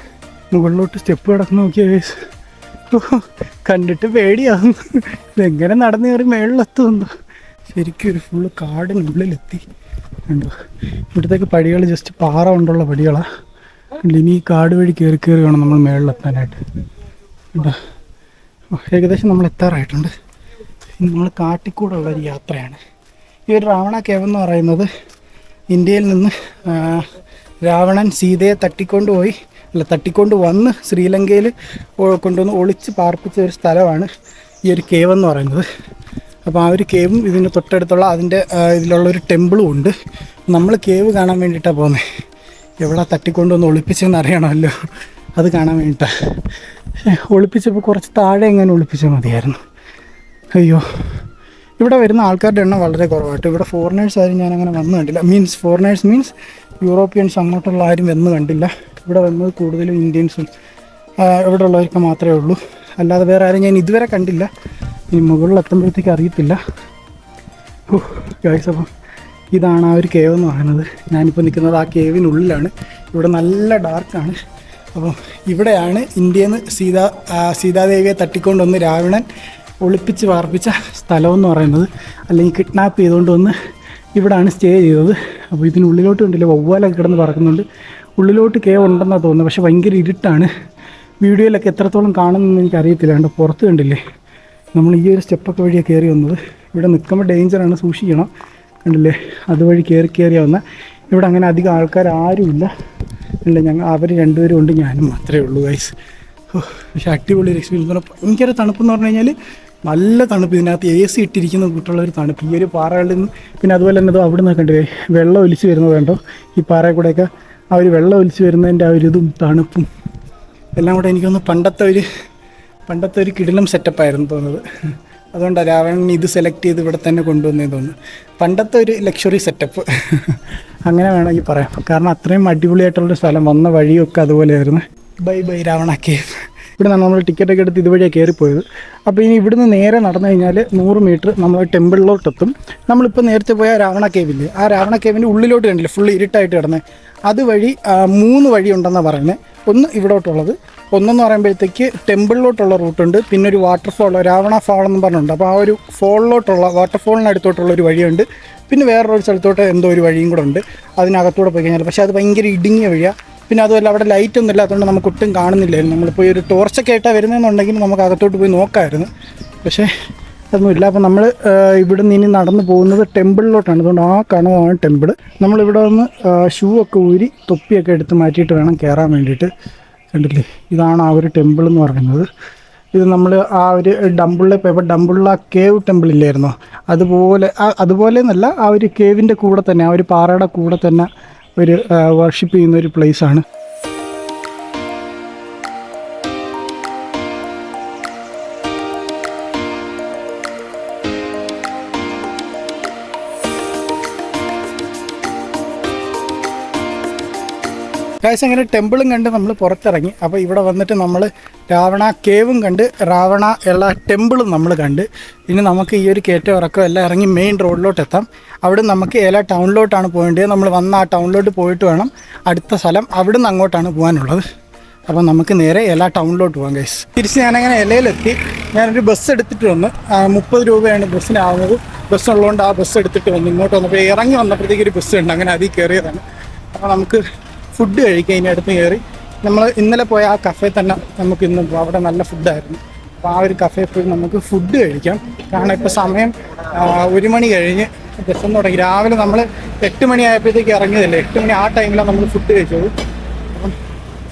മുകളിലോട്ട് സ്റ്റെപ്പ് കിടക്കുന്ന നോക്കിയ കണ്ടിട്ട് പേടിയാകുന്നു. ഇതെങ്ങനെ നടന്ന് കയറി മേളിലെത്തുന്നു. ശരിക്കും ഒരു ഫുള്ള് കാടിനുള്ളിലെത്തി. കണ്ടോ ഇവിടത്തേക്ക് പടികൾ ജസ്റ്റ് പാറ കൊണ്ടുള്ള പടികളാണ്. ഇനി ഈ കാട് വഴി കയറി വേണം നമ്മൾ മേളിലെത്താനായിട്ട്. കണ്ടോ ഏകദേശം നമ്മൾ എത്താറായിട്ടുണ്ട്. നമ്മൾ കാട്ടിക്കൂടെ ഉള്ളൊരു യാത്രയാണ്. ഈ ഒരു രാവണ കേവ് എന്ന് പറയുന്നത് ഇന്ത്യയിൽ നിന്ന് രാവണൻ സീതയെ തട്ടിക്കൊണ്ട് വന്ന് ശ്രീലങ്കയിൽ കൊണ്ടുവന്ന് ഒളിച്ച് പാർപ്പിച്ച ഒരു സ്ഥലമാണ് ഈ ഒരു കേവ് എന്ന് പറയുന്നത്. അപ്പോൾ ആ ഒരു കേവും ഇതിന് തൊട്ടടുത്തുള്ള അതിൻ്റെ ഇതിലുള്ളൊരു ടെമ്പിളും ഉണ്ട്. നമ്മൾ കേവ് കാണാൻ വേണ്ടിയിട്ടാണ് പോകുന്നത്. എവിടെ തട്ടിക്കൊണ്ടുവന്ന് ഒളിപ്പിച്ചെന്ന് അറിയണമല്ലോ. അത് കാണാൻ വേണ്ടിയിട്ടാണ്. ഒളിപ്പിച്ചപ്പോൾ കുറച്ച് താഴെ എങ്ങനെ ഒളിപ്പിച്ചാൽ മതിയായിരുന്നു. അയ്യോ ഇവിടെ വരുന്ന ആൾക്കാരുടെ എണ്ണം വളരെ കുറവായിട്ട്. ഇവിടെ ഫോറിനേഴ്സ് ആരും ഞാനങ്ങനെ വന്ന് കണ്ടില്ല. ഫോറിനേഴ്സ് മീൻസ് യൂറോപ്യൻസ് അങ്ങോട്ടുള്ള ആരും വന്ന് കണ്ടില്ല. ഇവിടെ വന്നത് കൂടുതലും ഇന്ത്യൻസും ഇവിടെ ഉള്ളവർക്ക് മാത്രമേ ഉള്ളൂ. അല്ലാതെ വേറെ ആരും ഞാൻ ഇതുവരെ കണ്ടില്ല. ഇനി മുകളിലെത്തുമ്പോഴത്തേക്ക് അറിയത്തില്ല. ഗൈസ് അപ്പം ഇതാണ് ആ ഒരു കേവ് എന്ന് പറയുന്നത്. ഞാനിപ്പോൾ നിൽക്കുന്നത് ആ കേവിനുള്ളിലാണ്. ഇവിടെ നല്ല ഡാർക്കാണ്. അപ്പോൾ ഇവിടെയാണ് ഇന്ത്യയിൽ നിന്ന് സീതാദേവിയെ തട്ടിക്കൊണ്ടുവന്ന് രാവണൻ ഒളിപ്പിച്ച് പാർപ്പിച്ച സ്ഥലമെന്ന് പറയുന്നത്. അല്ലെങ്കിൽ കിഡ്നാപ്പ് ചെയ്തുകൊണ്ട് വന്ന് ഇവിടെയാണ് സ്റ്റേ ചെയ്തത്. അപ്പോൾ ഇതിനുള്ളിലോട്ട് കണ്ടില്ല വവ്വാലൊക്കെ കിടന്ന് പറക്കുന്നുണ്ട്. ഉള്ളിലോട്ട് കേവ് ഉണ്ടെന്നാണ് തോന്നുന്നത്. പക്ഷേ ഭയങ്കര ഇരുട്ടാണ്. വീഡിയോയിലൊക്കെ എത്രത്തോളം കാണുമെന്ന് എനിക്കറിയത്തില്ല. കണ്ടോ പുറത്ത് കണ്ടില്ലേ നമ്മൾ ഈ ഒരു സ്റ്റെപ്പൊക്കെ വഴിയാണ് കയറി വന്നത്. ഇവിടെ നിൽക്കുമ്പോൾ ഡേഞ്ചറാണ്, സൂക്ഷിക്കണം. കണ്ടില്ലേ അതുവഴി കയറിയാണ് വന്നത്. ഇവിടെ അങ്ങനെ അധികം ആൾക്കാർ ആരുമില്ല. ഇല്ല അവർ 2 പേരും ഉണ്ട്, ഞാനും മാത്രമേ ഉള്ളൂ ഗൈസ്. പക്ഷേ അടിപൊളി ഒരു എക്സ്പീരിയൻസ്. ഭയങ്കര തണുപ്പെന്ന് പറഞ്ഞു കഴിഞ്ഞാൽ നല്ല തണുപ്പ്. ഇതിനകത്ത് AC ഇട്ടിരിക്കുന്ന കൂട്ടുള്ള ഒരു തണുപ്പ് ഈ ഒരു പാറകളിൽ നിന്ന്. പിന്നെ അതുപോലെ തന്നെ അവിടെ നിന്ന് കണ്ടില്ലേ വെള്ളം ഒലിച്ച് വരുന്നത് കണ്ടോ. ഈ പാറയിൽ കൂടെയൊക്കെ ആ ഒരു വെള്ളം ഒലിച്ച് വരുന്നതിൻ്റെ ആ ഒരു ഇതും തണുപ്പും എല്ലാം കൂടെ എനിക്കൊന്ന് പണ്ടത്തെ ഒരു കിടിലം സെറ്റപ്പായിരുന്നു തോന്നുന്നത്. അതുകൊണ്ടാണ് രാവണൻ ഇത് സെലക്ട് ചെയ്ത് ഇവിടെ തന്നെ കൊണ്ടുവന്നതെന്ന് തോന്നുന്നു. പണ്ടത്തെ ഒരു ലക്ഷറി സെറ്റപ്പ് അങ്ങനെ വേണമെങ്കിൽ പറയാം. കാരണം അത്രയും അടിപൊളിയായിട്ടുള്ളൊരു സ്ഥലം. വന്ന വഴിയൊക്കെ അതുപോലെയായിരുന്നു. By Ravana cave. ഇവിടെ നിന്നാണ് നമ്മൾ ടിക്കറ്റൊക്കെ എടുത്ത് ഇതുവഴിയാണ് കയറിപ്പോയത്. അപ്പോൾ ഇനി ഇവിടുന്ന് നേരെ നടന്നു കഴിഞ്ഞാൽ 100 മീറ്റർ നമ്മൾ ടെമ്പിളിലോട്ടെത്തും. നമ്മളിപ്പോൾ നേരത്തെ പോയ രാവണ കേവില്ലേ, ആ രാവണ കേവിൻ്റെ ഉള്ളിലോട്ട് കണ്ടില്ല ഫുള്ള് ഇരുട്ടായിട്ട് കിടന്നത്. അതുവഴി 3 വഴിയുണ്ടെന്നാണ് പറയുന്നത്. ഒന്ന് ഇവിടോട്ടുള്ളത്, ഒന്നെന്ന് പറയുമ്പോഴത്തേക്ക് ടെമ്പിളിലോട്ടുള്ള റൂട്ടുണ്ട്. പിന്നെ ഒരു വാട്ടർഫോൾ രാവണ ഫാൾ എന്ന് പറഞ്ഞിട്ടുണ്ട്. അപ്പോൾ ആ ഒരു വാട്ടർഫോളിനടുത്തോട്ടുള്ള ഒരു വഴിയുണ്ട്. പിന്നെ വേറൊരു സ്ഥലത്തോട്ട് എന്തോ ഒരു വഴിയും കൂടെ ഉണ്ട്. അതിനകത്തൂടെ പോയി കഴിഞ്ഞാൽ പക്ഷേ അത് ഭയങ്കര ഇടുങ്ങിയ വഴിയാണ്. പിന്നെ അതുമല്ല അവിടെ ലൈറ്റൊന്നും ഇല്ലാത്തതുകൊണ്ട് നമുക്ക് ഒട്ടും കാണുന്നില്ലായിരുന്നു. നമ്മളിപ്പോൾ ഒരു ടോർച്ചൊക്കെ ആയിട്ടാണ് വരുന്നതെന്നുണ്ടെങ്കിൽ നമുക്ക് അകത്തോട്ട് പോയി നോക്കാമായിരുന്നു. പക്ഷേ അതൊന്നുമില്ല. അപ്പോൾ നമ്മൾ ഇവിടെ നിന്ന് ഇനി നടന്നു പോകുന്നത് ടെമ്പിളിലോട്ടാണ്. അതുകൊണ്ട് ആ കാണുന്നതാണ് ടെമ്പിൾ. നമ്മളിവിടെ വന്ന് ഷൂ ഒക്കെ ഊരി തൊപ്പിയൊക്കെ എടുത്ത് മാറ്റിയിട്ട് വേണം കയറാൻ വേണ്ടിയിട്ട്. കണ്ടില്ലേ ഇതാണ് ആ ഒരു ടെമ്പിൾ എന്ന് പറയുന്നത്. ഇത് നമ്മൾ ആ ഒരു ഡംബുള്ള കേവ് ടെമ്പിൾ ഇല്ലായിരുന്നോ, അതുപോലെ എന്നല്ല, ആ ഒരു കേവിൻ്റെ കൂടെ തന്നെ ആ ഒരു പാറയുടെ കൂടെ തന്നെ ഒരു വർഷിപ്പ് ചെയ്യുന്ന ഒരു പ്ലേസാണ്. ഗൈസ് അങ്ങനെ ടെമ്പിളും കണ്ട് നമ്മൾ പുറത്തിറങ്ങി. അപ്പോൾ ഇവിടെ വന്നിട്ട് നമ്മൾ രാവണ കേവും കണ്ട് രാവണ എല്ലാ ടെമ്പിളും നമ്മൾ കണ്ട്. ഇനി നമുക്ക് ഈ ഒരു കയറ്റം ഇറക്കം എല്ലാം ഇറങ്ങി മെയിൻ റോഡിലോട്ട് എത്താം. അവിടെ നമുക്ക് ഏല ടൗണിലോട്ടാണ് പോകേണ്ടത്. നമ്മൾ വന്ന ആ ടൗണിലോട്ട് പോയിട്ട് വേണം അടുത്ത സ്ഥലം അവിടുന്ന് അങ്ങോട്ടാണ് പോകാനുള്ളത്. അപ്പോൾ നമുക്ക് നേരെ ഏല ടൗണിലോട്ട് പോകാം ഗൈസ്. തിരിച്ച് ഞാനങ്ങനെ ഇലയിലെത്തി. ഞാനൊരു ബസ് എടുത്തിട്ട് വന്ന് 30 രൂപയാണ് ബസ്സിനാവുന്നത്. ബസ്സുള്ളതുകൊണ്ട് ആ ബസ് എടുത്തിട്ട് വന്ന് ഇങ്ങോട്ട് വന്നപ്പോൾ ഇറങ്ങി വന്നപ്പോഴത്തേക്ക് ഒരു ബസ് ഉണ്ട്. അങ്ങനെ അതിൽ കയറിയതാണ്. അപ്പോൾ നമുക്ക് ഫുഡ് കഴിക്കാം. ഇനി അടുത്ത് കയറി നമ്മൾ ഇന്നലെ പോയ ആ കഫേ തന്നെ നമുക്ക് ഇന്ന് അവിടെ നല്ല ഫുഡായിരുന്നു. അപ്പോൾ ആ ഒരു കഫേ പോയി നമുക്ക് ഫുഡ് കഴിക്കാം. കാരണം ഇപ്പോൾ സമയം 1 മണി കഴിഞ്ഞ് ബസ്സൊന്നും തുടങ്ങി. രാവിലെ നമ്മൾ 8 മണി ആയപ്പോഴത്തേക്ക് ഇറങ്ങിയതല്ലേ, 8 മണി ആ ടൈമിലാണ് നമ്മൾ ഫുഡ് കഴിച്ചത്. അപ്പം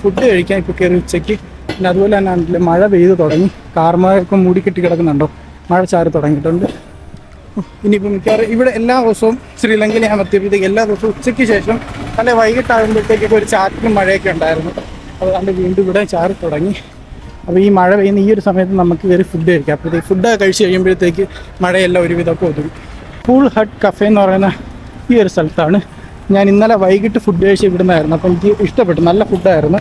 ഫുഡ് കഴിക്കാൻ ഇപ്പോൾ കയറി ഉച്ചയ്ക്ക്. പിന്നെ അതുപോലെ തന്നെ ആണെങ്കിൽ മഴ പെയ്ത് തുടങ്ങി, കാർമഴയൊക്കെ മൂടിക്കെട്ടി കിടക്കുന്നുണ്ടോ, മഴ ചാറി തുടങ്ങിയിട്ടുണ്ട്. ഇനിയിപ്പോൾ മിക്കവാറും ഇവിടെ എല്ലാ ദിവസവും ശ്രീലങ്കയിൽ ഞാൻ എത്തിയപ്പോഴത്തേക്ക് എല്ലാ ദിവസവും ഉച്ചയ്ക്ക് ശേഷം അല്ലെ വൈകിട്ടാകുമ്പോഴത്തേക്കൊക്കെ ഒരു ചാറ്റിലും മഴയൊക്കെ ഉണ്ടായിരുന്നു. അതുകൊണ്ട് വീണ്ടും ഇവിടെ ചാറി തുടങ്ങി. അപ്പോൾ ഈ മഴ പെയ്യുന്ന ഈ ഒരു സമയത്ത് നമുക്ക് കയറി ഫുഡ് കഴിക്കാം. അപ്പോഴത്തേക്ക് ഫുഡൊക്കെ കഴിച്ച് കഴിയുമ്പോഴത്തേക്ക് മഴയെല്ലാം ഒരുവിധമൊക്കെ ഒതുങ്ങി. കൂൾ ഹട്ട് കഫേ എന്ന് പറയുന്ന ഈ ഒരു സ്ഥലത്താണ് ഞാൻ ഇന്നലെ വൈകിട്ട് ഫുഡ് കഴിച്ച് ഇവിടുന്നായിരുന്നു. അപ്പോൾ എനിക്ക് ഇഷ്ടപ്പെട്ടു, നല്ല ഫുഡായിരുന്നു.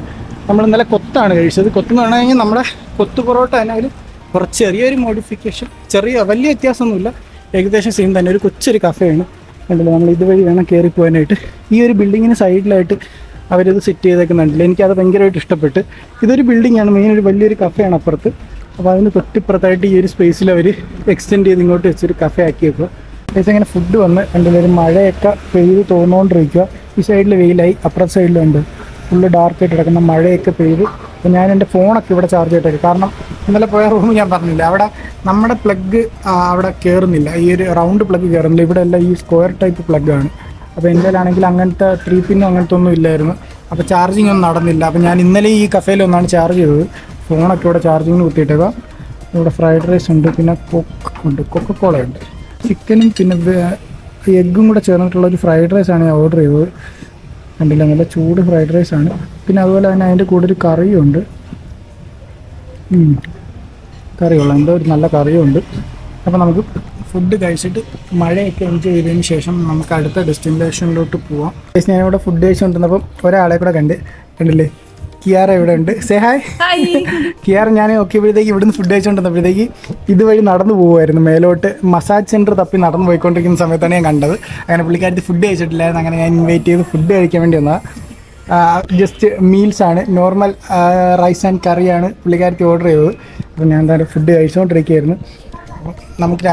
നമ്മൾ ഇന്നലെ കൊത്താണ് കഴിച്ചത്. കൊത്തെന്ന് പറഞ്ഞു കഴിഞ്ഞാൽ നമ്മുടെ കൊത്തു പൊറോട്ട തന്നെ ഒരു കുറച്ച് ചെറിയൊരു മോഡിഫിക്കേഷൻ, വലിയ വ്യത്യാസമൊന്നുമില്ല, ഏകദേശം സെയിം തന്നെ. ഒരു കൊച്ചൊരു കഫേയാണ്. കണ്ടില്ല, നമ്മൾ ഇതുവഴി വേണം കയറി പോകാനായിട്ട്. ഈ ഒരു ബിൽഡിങ്ങിന് സൈഡിലായിട്ട് അവരത് സെറ്റ് ചെയ്തേക്കുന്നുണ്ടല്ലോ, എനിക്കത് ഭയങ്കരമായിട്ട് ഇഷ്ടപ്പെട്ട്. ഇതൊരു ബിൽഡിങ്ങാണ്, മെയിൻ ഒരു വലിയൊരു കഫേയാണ് അപ്പുറത്ത്. അപ്പോൾ അതിന് തൊട്ടിപ്പുറത്തായിട്ട് ഈ ഒരു സ്പേസിൽ അവർ എക്സ്റ്റെൻഡ് ചെയ്ത് ഇങ്ങോട്ട് വെച്ചൊരു കഫേ ആക്കി വെക്കുക. ഏകദേശം ഇങ്ങനെ ഫുഡ് വന്ന് കണ്ടില്ല, മഴയൊക്കെ പെയ്ത് തോന്നുകൊണ്ടിരിക്കുക. ഈ സൈഡിൽ വെയിലായി, അപ്പുറത്തെ സൈഡിലുണ്ട് ഫുള്ള് ഡാർക്കായിട്ട് കിടക്കുന്ന മഴയൊക്കെ പെയ്ത്. അപ്പോൾ ഞാൻ എൻ്റെ ഫോണൊക്കെ ഇവിടെ ചാർജ് ചെയ്തിട്ടേക്ക്. കാരണം ഇന്നലെ പോയ റൂം ഞാൻ പറഞ്ഞില്ല, അവിടെ നമ്മുടെ പ്ലഗ് അവിടെ കയറുന്നില്ല, ഈ ഒരു റൗണ്ട് പ്ലഗ് കയറുന്നില്ല. ഇവിടെ എല്ലാം ഈ സ്ക്വയർ ടൈപ്പ് പ്ലഗ്ഗാണ്. അപ്പോൾ എന്തായാലാണെങ്കിൽ അങ്ങനത്തെ 3 പിന്നും അങ്ങനത്തെ ഒന്നും ഇല്ലായിരുന്നു. അപ്പോൾ ചാർജിങ് ഒന്നും നടന്നില്ല. അപ്പോൾ ഞാൻ ഇന്നലെ ഈ കഫേയിൽ ഒന്നാണ് ചാർജ് ചെയ്തത്. ഫോണൊക്കെ ഇവിടെ ചാർജിങ്ങിന് കുത്തിയിട്ടേക്കാം. ഇവിടെ ഫ്രൈഡ് റൈസ് ഉണ്ട്, പിന്നെ കൊക്കക്കോള ഉണ്ട്, ചിക്കനും പിന്നെ എഗ്ഗും കൂടെ ചേർന്നിട്ടുള്ള ഒരു ഫ്രൈഡ് റൈസാണ് ഞാൻ ഓർഡർ ചെയ്തത്. കണ്ടില്ല, നല്ല ചൂട് ഫ്രൈഡ് റൈസാണ്. പിന്നെ അതുപോലെ തന്നെ അതിൻ്റെ കൂടെ ഒരു കറിയും ഉണ്ട്. കറിയുള്ള എന്തോ ഒരു നല്ല കറിയും ഉണ്ട്. അപ്പോൾ നമുക്ക് ഫുഡ് കഴിച്ചിട്ട് മഴയൊക്കെ എൻജോയ് ചെയ്തതിന് ശേഷം നമുക്ക് അടുത്ത ഡെസ്റ്റിനേഷനിലോട്ട് പോവാം. ഞാനിവിടെ ഫുഡ് കഴിച്ചുകൊണ്ടിരുന്നപ്പം ഒരാളെ കൂടെ കണ്ടില്ലേ, കിയാറ ഇവിടെ ഉണ്ട്. Say hi. കിയാറ ഞാൻ നോക്കിയപ്പോഴത്തേക്ക് ഇവിടുന്ന് ഫുഡ് കഴിച്ചുകൊണ്ടിരുന്നപ്പോഴത്തേക്ക് ഇതുവഴി നടന്നു പോകുമായിരുന്നു മേലോട്ട്. മസാജ് സെൻറ്റർ തപ്പി നടന്നു പോയിക്കൊണ്ടിരിക്കുന്ന സമയത്താണ് ഞാൻ കണ്ടത്. അങ്ങനെ പുള്ളിക്കാരത്തി ഫുഡ് കഴിച്ചിട്ടില്ലായിരുന്നു. അങ്ങനെ ഞാൻ ഇൻവൈറ്റ് ചെയ്ത് ഫുഡ് കഴിക്കാൻ വേണ്ടി വന്നതാണ്. ജസ്റ്റ് മീൽസാണ്, നോർമൽ റൈസ് ആൻഡ് കറിയാണ് പുള്ളിക്കാരത്തി ഓർഡർ ചെയ്തത്. അപ്പോൾ ഞാൻ എന്തായാലും ഫുഡ് കഴിച്ചുകൊണ്ടിരിക്കുകയായിരുന്നു.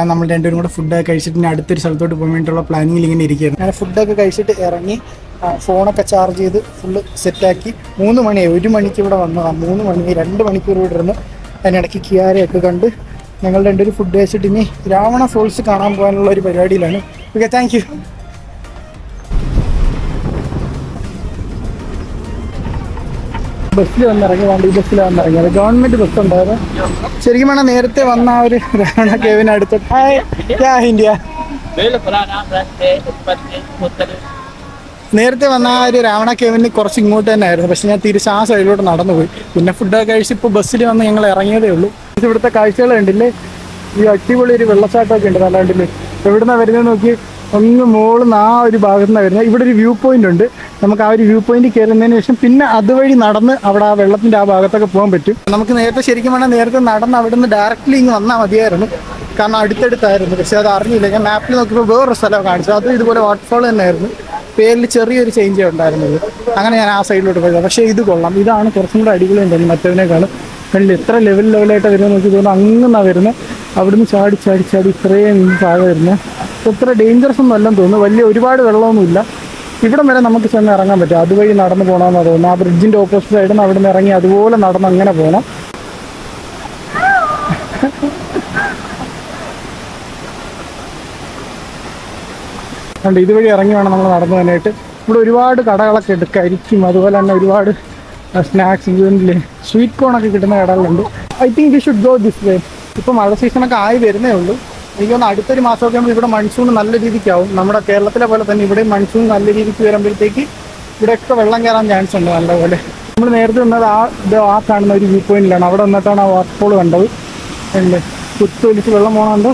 നമ്മൾ രണ്ടുപേരും കൂടെ ഫുഡൊക്കെ കഴിച്ചിട്ട് ഇനി അടുത്തൊരു സ്ഥലത്തോട്ട് പോകാൻ വേണ്ടിയിട്ടുള്ള പ്ലാനിങ്ങിൽ ഇങ്ങനെ ഇരിക്കുകയായിരുന്നു. ഞാൻ ഫുഡൊക്കെ കഴിച്ചിട്ട് ഇറങ്ങി, ഫോണൊക്കെ ചാർജ് ചെയ്ത് ഫുള്ള് സെറ്റാക്കി. 3 മണിയായി, 1 മണിക്ക് ഇവിടെ വന്നതാണ്. 3 മണിയായി, 2 മണിക്കൂർ ഇവിടെ ഇരുന്ന് അതിനിടയ്ക്ക് കിയാരയൊക്കെ കണ്ട് ഞങ്ങൾ രണ്ടുപേരും ഫുഡ് കഴിച്ചിട്ട് ഇനി രാവണ ഫോൾസ് കാണാൻ പോകാനുള്ള ഒരു പരിപാടിയിലാണ്. Okay, thank you. ബസ്സിൽ വന്നിറങ്ങി, വണ്ടി ബസ്സിൽ വന്നിറങ്ങിയത് ഗവൺമെൻറ് ബസ് ഉണ്ടായിരുന്നു. ശരിക്കും വേണം നേരത്തെ വന്ന ആ ഒരു രാവണ കേവിന് അടുത്തിട്ട് നേരത്തെ വന്ന ആ ഒരു രാവണ കേവിന് കുറച്ച് ഇങ്ങോട്ട് തന്നെ ആയിരുന്നു. പക്ഷെ ഞാൻ തിരിച്ച് ആ സൈഡിലോട്ട് നടന്നു പോയി. പിന്നെ ഫുഡൊക്കെ കഴിച്ച് ഇപ്പോൾ ബസ്സിൽ വന്ന് ഞങ്ങൾ ഇറങ്ങിയതേ ഉള്ളൂ. ഇവിടുത്തെ കാഴ്ചകൾ കണ്ടില്ലേ, ഈ അടിപൊളി ഒരു വെള്ളച്ചാട്ടമൊക്കെ ഉണ്ട്. നല്ല കണ്ടില്ലേ, എവിടുന്നാണ് വരുന്നത് നോക്കി, ഒന്ന് മുകളിൽ ആ ഒരു ഭാഗത്തു നിന്നാണ് വരുന്നത്. ഇവിടെ ഒരു വ്യൂ പോയിന്റ് ഉണ്ട്. നമുക്ക് ആ ഒരു വ്യൂ പോയിന്റ് കയറുന്നതിന് ശേഷം പിന്നെ അതുവഴി നടന്ന് അവിടെ ആ വെള്ളത്തിൻ്റെ ആ ഭാഗത്തൊക്കെ പോകാൻ പറ്റും. നമുക്ക് നേരത്തെ ശരിക്കും വേണം നേരത്തെ നടന്ന് അവിടെ നിന്ന് ഡയറക്റ്റ്ലി ഇങ്ങ് വന്നാൽ മതിയായിരുന്നു, കാരണം അടുത്തടുത്തായിരുന്നു. പക്ഷേ അത് അറിഞ്ഞില്ല. ഞാൻ മാപ്പിൽ നോക്കിയപ്പോൾ വേറൊരു സ്ഥലം കാണിച്ചു, അതും ഇതുപോലെ വാട്ടർഫോൾ തന്നെയായിരുന്നു. പേരിൽ ചെറിയൊരു ചേഞ്ച് ഉണ്ടായിരുന്നത്. അങ്ങനെ ഞാൻ ആ സൈഡിലോട്ട് പോയത്. പക്ഷേ ഇത് കൊള്ളാം, ഇതാണ് കുറച്ചും കൂടെ അടിപൊളി ഉണ്ടെങ്കിൽ മറ്റവനേക്കാളും. കണ്ടില്ല എത്ര ലെവലായിട്ടാണ് വരുന്നത് നോക്കി തോന്നുന്നു. അങ്ങനെയാണ് വരുന്നത്, അവിടുന്ന് ചാടി ചാടി ചാടി ഇത്രയും താഴെ വരുന്നത്. ഇത്ര ഡേഞ്ചറസ് ഒന്നും അല്ലെന്ന് തോന്നുന്നു. വലിയ ഒരുപാട് വെള്ളമൊന്നുമില്ല. ഇവിടം വരെ നമുക്ക് ചെന്ന് ഇറങ്ങാൻ പറ്റും. അതുവഴി നടന്ന് പോകണമെന്നാണ് തോന്നുന്നു. ആ ബ്രിഡ്ജിൻ്റെ ഓപ്പോസിറ്റ് സൈഡിൽ നിന്ന് അവിടെ നിന്ന് ഇറങ്ങി അതുപോലെ നടന്ന് അങ്ങനെ പോകണം. അതുകൊണ്ട് ഇതുവഴി ഇറങ്ങി വേണം നമ്മൾ നടന്നു പോകാനായിട്ട്. ഇവിടെ ഒരുപാട് കടകളൊക്കെ ഉണ്ട്, കരിക്കും അതുപോലെ തന്നെ ഒരുപാട് സ്നാക്സ്, ഇതില്ലേ സ്വീറ്റ് കോണൊക്കെ കിട്ടുന്ന കടകളുണ്ട്. I think you should go this way. ഇപ്പോൾ മഴ സീസണൊക്കെ ആയി വരുന്നേ ഉള്ളൂ. എനിക്കൊന്ന് അടുത്തൊരു മാസമൊക്കെ ആകുമ്പോൾ ഇവിടെ മൺസൂൺ നല്ല രീതിക്കാവും. നമ്മുടെ കേരളത്തിലെ പോലെ തന്നെ ഇവിടെ മൺസൂൺ നല്ല രീതിക്ക് വരുമ്പോഴത്തേക്ക് ഇവിടെയൊക്കെ വെള്ളം കയറാൻ ചാൻസ് ഉണ്ട് നല്ലപോലെ. നമ്മൾ നേരത്തെ വന്നത് ആ കാണുന്ന ഒരു വ്യൂ പോയിന്റിലാണ്. അവിടെ വന്നിട്ടാണ് ആ വാട്ടർഫോൾ കണ്ടത്. അല്ലേ, കുത്തൊലിച്ച് വെള്ളം പോകണമുണ്ട്.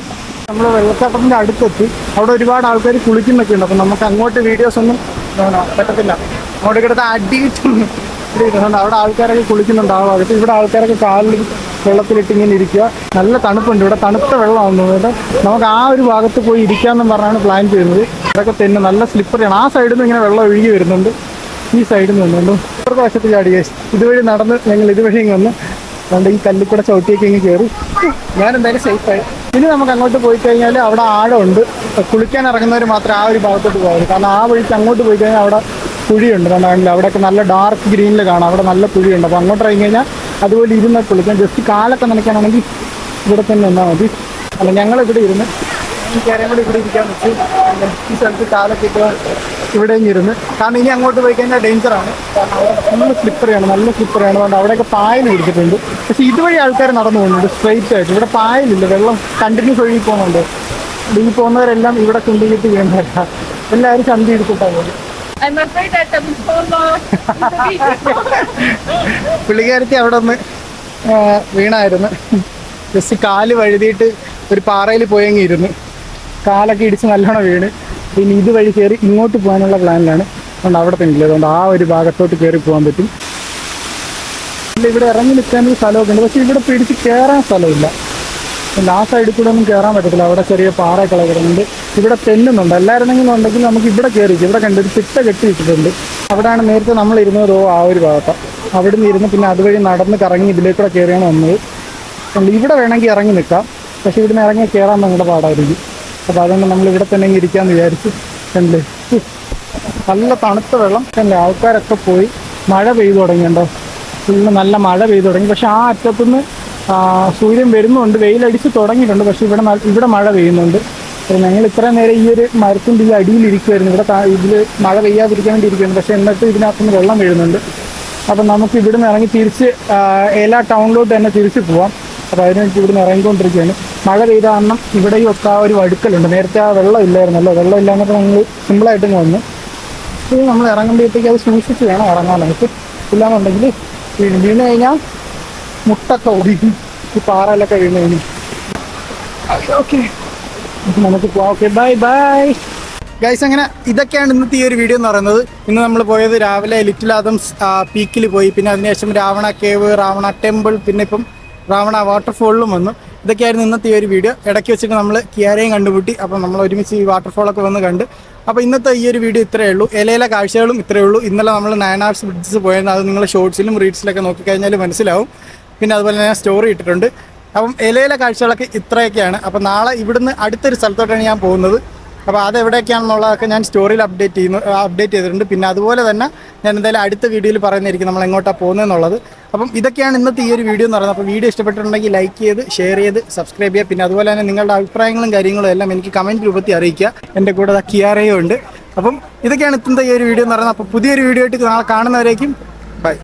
നമ്മൾ വെള്ളച്ചാട്ടത്തിൻ്റെ അടുത്തെത്തി. അവിടെ ഒരുപാട് ആൾക്കാർ കുളിക്കുന്നൊക്കെ ഉണ്ട്. അപ്പം നമുക്ക് അങ്ങോട്ട് വീഡിയോസ് ഒന്നും പറ്റത്തില്ല. അങ്ങോട്ട് കിടത്ത് അടിയിട്ടുണ്ട്. അവിടെ ആൾക്കാരൊക്കെ കുളിക്കുന്നുണ്ട് ആ ഭാഗത്ത്. ഇവിടെ ആൾക്കാരൊക്കെ കാലിൽ വെള്ളത്തിലിട്ട് ഇങ്ങനെ ഇരിക്കുക. നല്ല തണുപ്പുണ്ട് ഇവിടെ, തണുത്ത വെള്ളമാണെന്ന് തോന്നുന്നത്. നമുക്ക് ആ ഒരു ഭാഗത്ത് പോയി ഇരിക്കാമെന്നും പറഞ്ഞാണ് പ്ലാൻ ചെയ്യുന്നത്. ഇതൊക്കെ തന്നെ നല്ല സ്ലിപ്പറിയാണ്. ആ സൈഡിൽ നിന്ന് ഇങ്ങനെ വെള്ളം ഒഴുകി വരുന്നുണ്ട്, ഈ സൈഡിൽ നിന്ന് വന്നുണ്ട്. ഇപ്പുറത്തെ വശത്ത് ചാടി ഇതുവഴി നടന്ന് ഞങ്ങൾ ഇതുവഴി ഇങ്ങ് വന്ന് അതുകൊണ്ട് ഈ കല്ലിക്കൂടെ ചവിട്ടിയൊക്കെ ഇങ്ങ് കയറി. ഞാൻ എന്തായാലും സേഫായി. ഇനി നമുക്ക് അങ്ങോട്ട് പോയി കഴിഞ്ഞാൽ അവിടെ ആഴമുണ്ട്. കുളിക്കാൻ ഇറങ്ങുന്നവർ മാത്രമേ ആ ഒരു ഭാഗത്തോട്ട് പോകാവൂ. കാരണം ആ വഴിക്ക് അങ്ങോട്ട് പോയി കഴിഞ്ഞാൽ അവിടെ കുഴിയുണ്ട് കണ്ടാണെങ്കിൽ അവിടെയൊക്കെ നല്ല ഡാർക്ക് ഗ്രീനിൽ കാണാം, അവിടെ നല്ല കുഴിയുണ്ട്. അപ്പോൾ അങ്ങോട്ട് ഇറങ്ങി കഴിഞ്ഞാൽ അതുപോലെ ഇരുന്ന് കുളിക്കാം. ജസ്റ്റ് കാലൊക്കെ നനയ്ക്കാനാണെങ്കിൽ ഇവിടെ തന്നെ നിന്നാൽ മതി. അല്ല ഞങ്ങളിവിടെ ഇരുന്ന് കാര്യം കൂടി ഇവിടെ ഇരിക്കാൻ വെച്ച് ഈ സ്ഥലത്ത് കാലൊക്കെ ഇപ്പോൾ ഇവിടെയും ഇരുന്ന്, കാരണം ഇനി അങ്ങോട്ട് പോയി കഴിഞ്ഞാൽ ഡേഞ്ചറാണ്. കാരണം അവിടെ ഫുള്ള് സ്ലിപ്പറിയാണ്, നല്ല സ്ലിപ്പറിയാണ്. അതുകൊണ്ട് അവിടെയൊക്കെ പായൽ കൊടുത്തിട്ടുണ്ട്. പക്ഷേ ഇതുവഴി ആൾക്കാർ നടന്നു പോകുന്നുണ്ട് സ്ട്രെയിറ്റ് ആയിട്ട്. ഇവിടെ പായലില്ല, വെള്ളം കണ്ടിന്യൂസ് ഒഴുകി പോകുന്നുണ്ട്. ഈ പോകുന്നവരെല്ലാം ഇവിടെ കൊണ്ടുപോയിട്ട് വീണല്ല, എല്ലാവരും ചന്തി എടുത്തിട്ടാണ് പോകുന്നത്. I'm afraid that I will fall off the beach. പുള്ളിക്കാരത്തി അവിടെ ഒന്ന് വീണായിരുന്നു. ജസ്റ്റ് കാല് വഴുതിയിട്ട് ഒരു പാറയിൽ പോയെങ്കിൽ ഇരുന്ന് കാലൊക്കെ ഇടിച്ച് നല്ലോണം വീണ്. പിന്നെ ഇതുവഴി കയറി ഇങ്ങോട്ട് പോകാനുള്ള പ്ലാനിലാണ്. അതുകൊണ്ട് അവിടെ തന്നെ ഇല്ല, അതുകൊണ്ട് ആ ഒരു ഭാഗത്തോട്ട് കയറി പോകാൻ പറ്റും. ഇവിടെ ഇറങ്ങി നിൽക്കാനൊരു സ്ഥലമൊക്കെ ഉണ്ട്, പക്ഷെ ഇവിടെ പിടിച്ച് കയറാൻ സ്ഥലമില്ല. ആ സൈഡിൽ കൂടെ ഒന്നും കയറാൻ പറ്റത്തില്ല, അവിടെ ചെറിയ പാറയൊക്കെ കിടക്കുന്നുണ്ട്. ഇവിടെ തെന്നുന്നുണ്ട്. എല്ലാവരുടെങ്കിലും ഉണ്ടെങ്കിൽ നമുക്ക് ഇവിടെ കയറിക്കും. ഇവിടെ കണ്ടൊരു തിട്ട കെട്ടി വെച്ചിട്ടുണ്ട്. അവിടെയാണ് നേരത്തെ നമ്മൾ ഇരുന്നതോ ആ ഒരു ഭാഗത്താണ്. അവിടെ നിന്ന് ഇരുന്ന് പിന്നെ അതുവഴി നടന്ന് കറങ്ങി ഇതിലേക്കൂടെ കയറിയാണ് വന്നത്. ഇവിടെ വേണമെങ്കിൽ ഇറങ്ങി നിൽക്കാം, പക്ഷെ ഇവിടുന്ന് ഇറങ്ങി കയറാൻ നമ്മുടെ പാടായിരിക്കും. അപ്പോൾ അതുകൊണ്ട് നമ്മൾ ഇവിടെ തന്നെ ഇരിക്കാമെന്ന് വിചാരിച്ചു. കണ്ടേ നല്ല തണുത്ത വെള്ളം. കണ്ടേ ആൾക്കാരൊക്കെ പോയി. മഴ പെയ്തു തുടങ്ങിയുണ്ടോ, ഫുള്ള് നല്ല മഴ പെയ്തു തുടങ്ങി. പക്ഷെ ആ അറ്റത്തുനിന്ന് സൂര്യൻ വരുന്നുണ്ട്, വെയിലടിച്ച് തുടങ്ങിയിട്ടുണ്ട്. പക്ഷെ ഇവിടെ മഴ പെയ്യുന്നുണ്ട്. ഞങ്ങൾ ഇത്രയും നേരം ഈ ഒരു മരത്തിൻ്റെ ഈ അടിയിലിരിക്കുമായിരുന്നു. ഇവിടെ ഇതിൽ മഴ പെയ്യാതിരിക്കാൻ വേണ്ടി ഇരിക്കുമായിരുന്നു. പക്ഷെ എന്നിട്ട് ഇതിനകത്തുനിന്ന് വെള്ളം വീഴുന്നുണ്ട്. അപ്പം നമുക്ക് ഇവിടുന്ന് ഇറങ്ങി തിരിച്ച് എല്ലാ ടൗണിലോട്ട് തന്നെ തിരിച്ച് പോവാം. അപ്പോൾ അതിനുവേണ്ടി ഇവിടുന്ന് ഇറങ്ങിക്കൊണ്ടിരിക്കുകയാണ്. മഴ പെയ്ത കാരണം ഇവിടെയും ഒക്കെ ആ ഒരു വഴുക്കലുണ്ട്. നേരത്തെ ആ വെള്ളം ഇല്ലായിരുന്നല്ലോ, വെള്ളം ഇല്ലാന്നപ്പോൾ നമ്മൾ സിമ്പിളായിട്ട് വന്നു. ഇത് നമ്മൾ ഇറങ്ങുമ്പോഴത്തേക്ക് അത് സൂക്ഷിച്ച് വേണം ഇറങ്ങാനായിട്ട്. ഇല്ലാന്നുണ്ടെങ്കിൽ വീണ് കഴിഞ്ഞാൽ മുട്ടൊക്കെ ഓടിക്കും, ഈ പാറയിലൊക്കെ വീണ് കഴിഞ്ഞു. ഓക്കെ നമുക്ക് പോവാം. Okay bye bye guys. അങ്ങനെ ഇതൊക്കെയാണ് ഇന്നത്തെ ഈ ഒരു വീഡിയോ എന്ന് പറയുന്നത്. ഇന്ന് നമ്മൾ പോയത് രാവിലെ ലിറ്റിൽ ആദംസ് പീക്കിൽ പോയി, പിന്നെ അതിനുശേഷം രാവണ കേവ്, രാവണ ടെമ്പിൾ, പിന്നെ ഇപ്പം രാവണ വാട്ടർഫോളിലും വന്നു. ഇതൊക്കെയായിരുന്നു ഇന്നത്തെ ഈ ഒരു വീഡിയോ. ഇടയ്ക്ക് വെച്ചിട്ട് നമ്മൾ കിയാരയും കണ്ടുമുട്ടി. അപ്പം നമ്മൾ ഒരുമിച്ച് ഈ വാട്ടർഫോളൊക്കെ വന്ന് കണ്ട്. അപ്പോൾ ഇന്നത്തെ ഈ ഒരു വീഡിയോ ഇത്രയേ ഉള്ളൂ. ഇലയിലെ കാഴ്ചകളും ഇത്രയേ ഉള്ളൂ. ഇന്നലെ നമ്മൾ 9 hours ബ്രിഡ്ജസ് പോയത്, അത് നിങ്ങൾ ഷോർട്സിലും റീൽസിലൊക്കെ നോക്കിക്കഴിഞ്ഞാൽ മനസ്സിലാവും. പിന്നെ അതുപോലെ ഞാൻ സ്റ്റോറി ഇട്ടിട്ടുണ്ട്. അപ്പം ഇലയിലെ കാഴ്ചകളൊക്കെ ഇത്രയൊക്കെയാണ്. അപ്പം നാളെ ഇവിടുന്ന് അടുത്തൊരു സ്ഥലത്തോട്ടാണ് ഞാൻ പോകുന്നത്. അപ്പോൾ അതെവിടെയൊക്കെയാണെന്നുള്ളതൊക്കെ ഞാൻ സ്റ്റോറിയിൽ അപ്ഡേറ്റ് ചെയ്തിട്ടുണ്ട്. പിന്നെ അതുപോലെ തന്നെ ഞാൻ എന്തായാലും അടുത്ത വീഡിയോയിൽ പറയുന്നതായിരിക്കും നമ്മൾ എങ്ങോട്ടാണ് പോകുന്നതെന്നുള്ളത്. അപ്പം ഇതൊക്കെയാണ് ഇന്നത്തെ ഈ ഒരു വീഡിയോ എന്ന് പറയുന്നത്. അപ്പോൾ വീഡിയോ ഇഷ്ടപ്പെട്ടിട്ടുണ്ടെങ്കിൽ ലൈക്ക് ചെയ്ത്, ഷെയർ ചെയ്ത്, സബ്സ്ക്രൈബ് ചെയ്യുക. പിന്നെ അതുപോലെ തന്നെ നിങ്ങളുടെ അഭിപ്രായങ്ങളും കാര്യങ്ങളും എല്ലാം എനിക്ക് കമൻറ്റ് രൂപത്തിൽ അറിയിക്കുക. എൻ്റെ കൂടെ കിയാരയും ഉണ്ട്. അപ്പം ഇതൊക്കെയാണ് ഇന്നത്തെ ഈ ഒരു വീഡിയോ എന്ന് പറയുന്നത്. അപ്പോൾ പുതിയൊരു വീഡിയോ ആയിട്ട് നാളെ കാണുന്നവരേക്കും ബൈ.